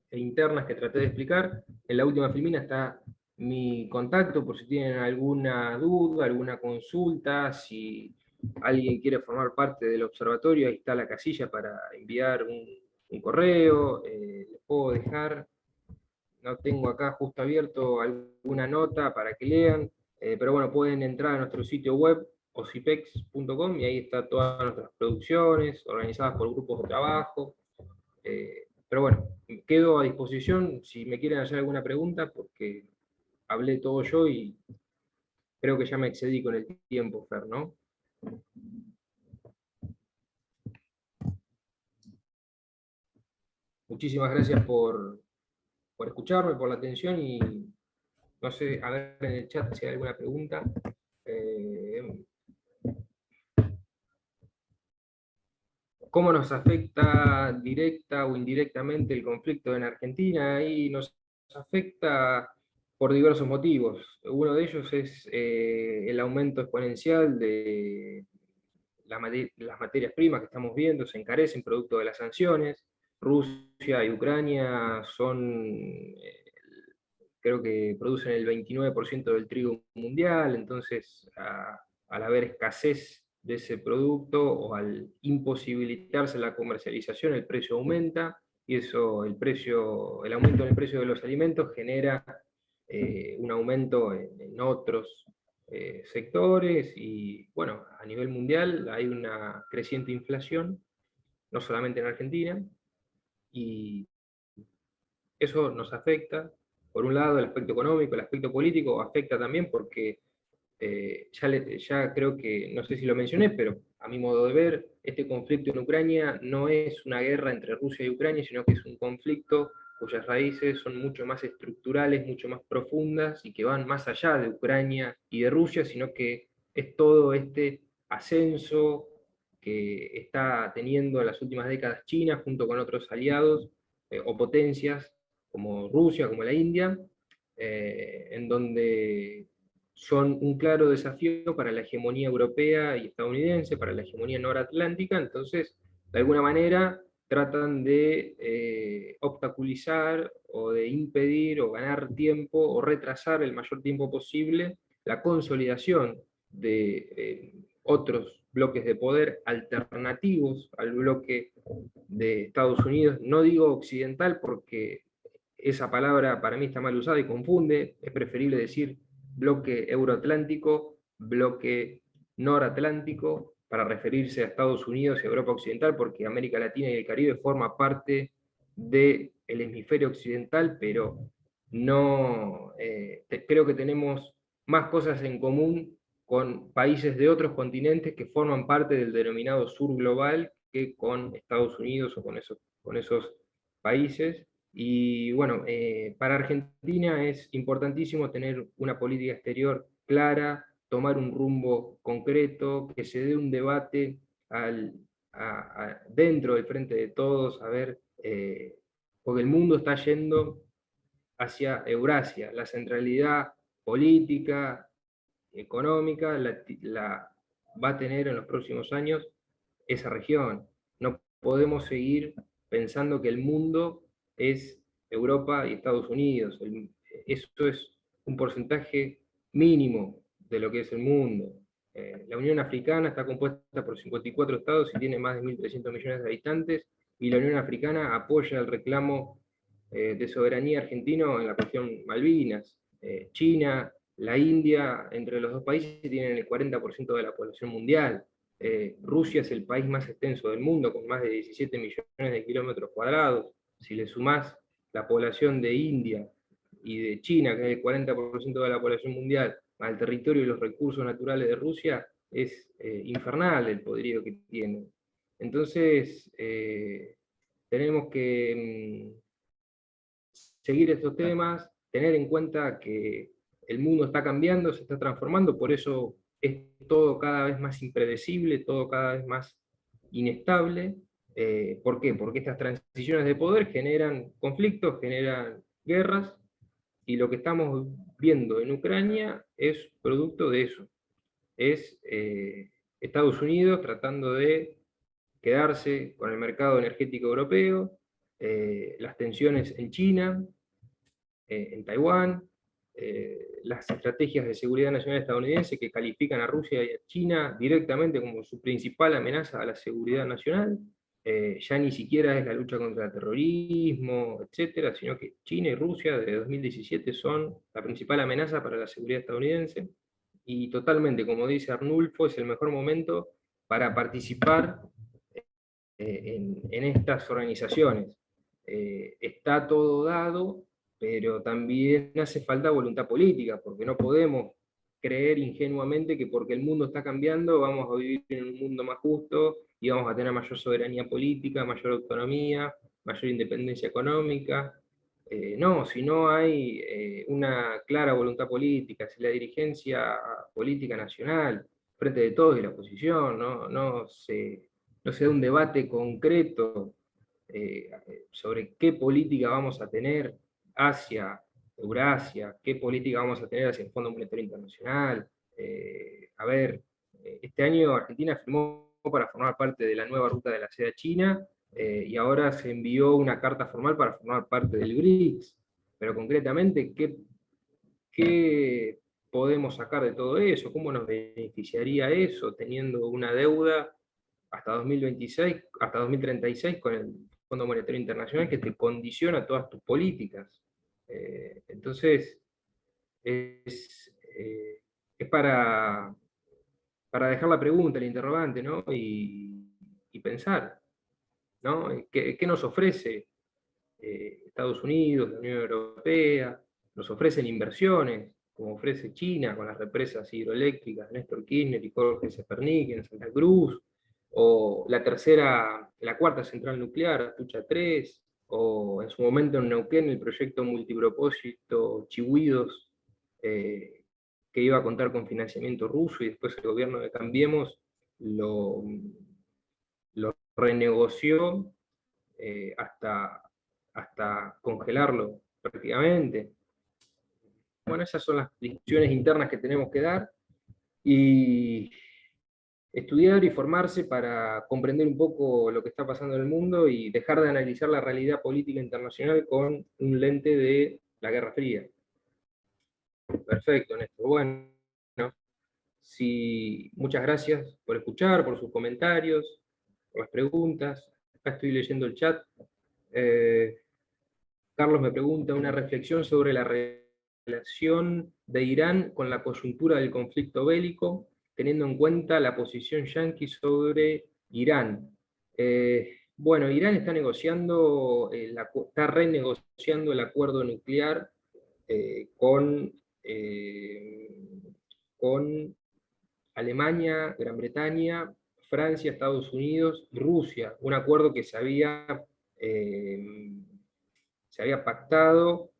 e internas que traté de explicar. En la última filmina está mi contacto por si tienen alguna duda, alguna consulta, si alguien quiere formar parte del observatorio, ahí está la casilla para enviar un correo, les puedo dejar, no tengo acá justo abierto alguna nota para que lean, pero bueno, pueden entrar a nuestro sitio web, ocipex.com, y ahí está todas nuestras producciones, organizadas por grupos de trabajo. Pero bueno, quedo a disposición si me quieren hacer alguna pregunta, porque hablé todo yo y creo que ya me excedí con el tiempo, Fer, ¿no? Muchísimas gracias por escucharme, por la atención, y No sé, a ver en el chat si hay alguna pregunta. ¿Cómo nos afecta directa o indirectamente el conflicto en Argentina? Y nos afecta por diversos motivos. Uno de ellos es el aumento exponencial de las materias primas que estamos viendo, se encarecen producto de las sanciones. Rusia y Ucrania creo que producen el 29% del trigo mundial, entonces al haber escasez de ese producto o al imposibilitarse la comercialización, el precio aumenta, y eso, el aumento en el precio de los alimentos genera un aumento en otros sectores, y bueno, a nivel mundial hay una creciente inflación, no solamente en Argentina, y eso nos afecta. Por un lado, el aspecto económico, el aspecto político afecta también porque ya creo que, no sé si lo mencioné, pero a mi modo de ver, este conflicto en Ucrania no es una guerra entre Rusia y Ucrania, sino que es un conflicto cuyas raíces son mucho más estructurales, mucho más profundas y que van más allá de Ucrania y de Rusia, sino que es todo este ascenso que está teniendo en las últimas décadas China junto con otros aliados o potencias como Rusia, como la India, en donde son un claro desafío para la hegemonía europea y estadounidense, para la hegemonía noratlántica. Entonces, de alguna manera, tratan de obstaculizar o de impedir o ganar tiempo o retrasar el mayor tiempo posible la consolidación de otros bloques de poder alternativos al bloque de Estados Unidos. No digo occidental porque esa palabra para mí está mal usada y confunde, es preferible decir bloque euroatlántico, bloque noratlántico, para referirse a Estados Unidos y Europa Occidental, porque América Latina y el Caribe forma parte del hemisferio occidental, pero no creo que tenemos más cosas en común con países de otros continentes que forman parte del denominado sur global que con Estados Unidos o con esos países. Y bueno, para Argentina es importantísimo tener una política exterior clara, tomar un rumbo concreto, que se dé un debate dentro del frente de todos, a ver, porque el mundo está yendo hacia Eurasia, la centralidad política, económica, va a tener en los próximos años esa región. No podemos seguir pensando que el mundo es Europa y Estados Unidos. Eso es un porcentaje mínimo de lo que es el mundo. La Unión Africana está compuesta por 54 estados y tiene más de 1.300 millones de habitantes, y la Unión Africana apoya el reclamo de soberanía argentino en la cuestión Malvinas. China, la India, entre los dos países tienen el 40% de la población mundial. Rusia es el país más extenso del mundo, con más de 17 millones de kilómetros cuadrados. Si le sumás la población de India y de China, que es el 40% de la población mundial, al territorio y los recursos naturales de Rusia, es infernal el poderío que tiene. Entonces, tenemos que seguir estos temas, tener en cuenta que el mundo está cambiando, se está transformando, por eso es todo cada vez más impredecible, todo cada vez más inestable. ¿Por qué? Porque estas transiciones de poder generan conflictos, generan guerras, y lo que estamos viendo en Ucrania es producto de eso. Es Estados Unidos tratando de quedarse con el mercado energético europeo, las tensiones en China, en Taiwán, las estrategias de seguridad nacional estadounidense que califican a Rusia y a China directamente como su principal amenaza a la seguridad nacional. Ya ni siquiera es la lucha contra el terrorismo, etcétera, sino que China y Rusia desde 2017 son la principal amenaza para la seguridad estadounidense. Y totalmente, como dice Arnulfo, es el mejor momento para participar en estas organizaciones. Está todo dado, pero también hace falta voluntad política, porque no podemos creer ingenuamente que porque el mundo está cambiando vamos a vivir en un mundo más justo y vamos a tener mayor soberanía política, mayor autonomía, mayor independencia económica. No, si no hay una clara voluntad política, si la dirigencia política nacional, frente de todos y la oposición, no se da un debate concreto sobre qué política vamos a tener hacia Eurasia, qué política vamos a tener hacia el Fondo Monetario Internacional. Este año Argentina firmó para formar parte de la nueva ruta de la seda china, y ahora se envió una carta formal para formar parte del BRICS, pero concretamente, ¿qué podemos sacar de todo eso? ¿Cómo nos beneficiaría eso teniendo una deuda hasta 2026, hasta 2036 con el Fondo Monetario Internacional que te condiciona todas tus políticas? Entonces, es para dejar la pregunta, el interrogante, ¿no? Y pensar, ¿no? ¿Qué nos ofrece Estados Unidos, la Unión Europea? Nos ofrecen inversiones, como ofrece China con las represas hidroeléctricas Néstor Kirchner y Jorge Zepernik en Santa Cruz, o la cuarta central nuclear, Atucha 3, o en su momento en Neuquén el proyecto multipropósito Chihuidos, que iba a contar con financiamiento ruso, y después el gobierno de Cambiemos lo renegoció hasta congelarlo prácticamente. Bueno, esas son las discusiones internas que tenemos que dar, y estudiar y formarse para comprender un poco lo que está pasando en el mundo y dejar de analizar la realidad política internacional con un lente de la Guerra Fría. Perfecto, Néstor. Bueno, muchas gracias por escuchar, por sus comentarios, por las preguntas. Acá estoy leyendo el chat. Carlos me pregunta una reflexión sobre la relación de Irán con la coyuntura del conflicto bélico, teniendo en cuenta la posición yanqui sobre Irán. Bueno, Irán está está renegociando el acuerdo nuclear con Alemania, Gran Bretaña, Francia, Estados Unidos y Rusia. Un acuerdo que se había pactado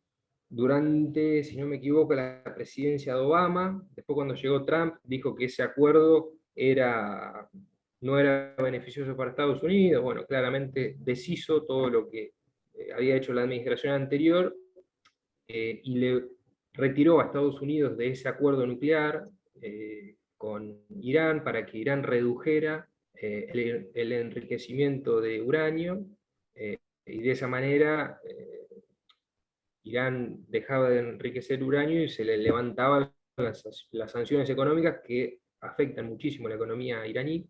durante, si no me equivoco, la presidencia de Obama. Después, cuando llegó Trump, dijo que ese acuerdo no era beneficioso para Estados Unidos. Bueno, claramente deshizo todo lo que había hecho la administración anterior, y le retiró a Estados Unidos de ese acuerdo nuclear con Irán, para que Irán redujera el enriquecimiento de uranio, y de esa manera Irán dejaba de enriquecer uranio y se le levantaban las sanciones económicas que afectan muchísimo la economía iraní.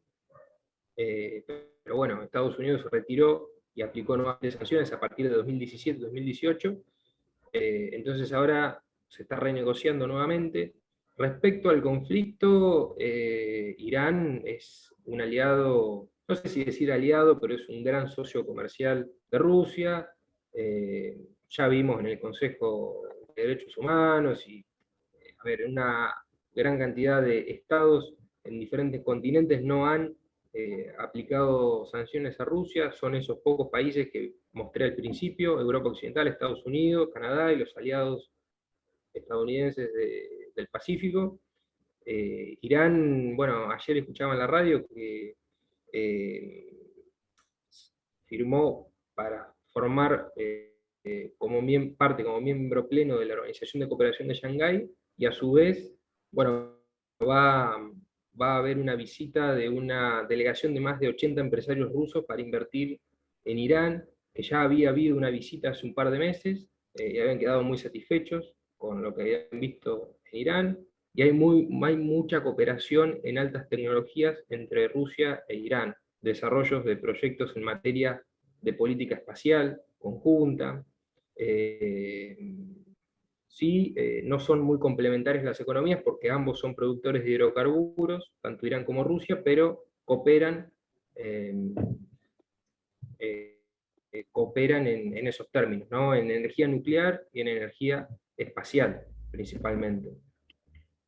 Pero bueno, Estados Unidos se retiró y aplicó nuevas sanciones a partir de 2017-2018. Entonces ahora se está renegociando nuevamente. Respecto al conflicto, Irán es un aliado, no sé si decir aliado, pero es un gran socio comercial de Rusia. Ya vimos en el Consejo de Derechos Humanos y una gran cantidad de estados en diferentes continentes no han aplicado sanciones a Rusia. Son esos pocos países que mostré al principio: Europa Occidental, Estados Unidos, Canadá y los aliados estadounidenses del Pacífico. Irán, bueno, ayer escuchaba en la radio que firmó para formar como miembro pleno de la Organización de Cooperación de Shanghái, y a su vez, bueno, va a haber una visita de una delegación de más de 80 empresarios rusos para invertir en Irán, que ya había habido una visita hace un par de meses, y habían quedado muy satisfechos con lo que habían visto en Irán, y hay mucha cooperación en altas tecnologías entre Rusia e Irán, desarrollos de proyectos en materia de política espacial conjunta. Sí, no son muy complementarias las economías porque ambos son productores de hidrocarburos, tanto Irán como Rusia, pero cooperan en esos términos, ¿no? En energía nuclear y en energía espacial, principalmente.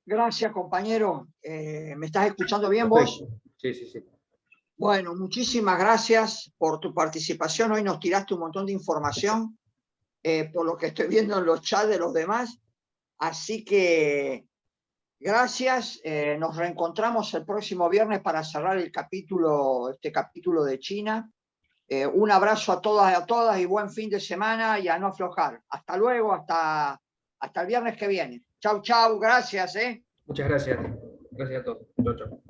Gracias, compañero. ¿Me estás escuchando bien?
Perfecto.
Vos?
Sí.
Bueno, muchísimas gracias por tu participación. Hoy nos tiraste un montón de información por lo que estoy viendo en los chats de los demás. Así que gracias. Nos reencontramos el próximo viernes para cerrar el capítulo, este capítulo de China. Un abrazo a todas y buen fin de semana y a no aflojar. Hasta luego, hasta el viernes que viene. Chau, chau, gracias.
Muchas gracias. Gracias a todos. Chau, chau.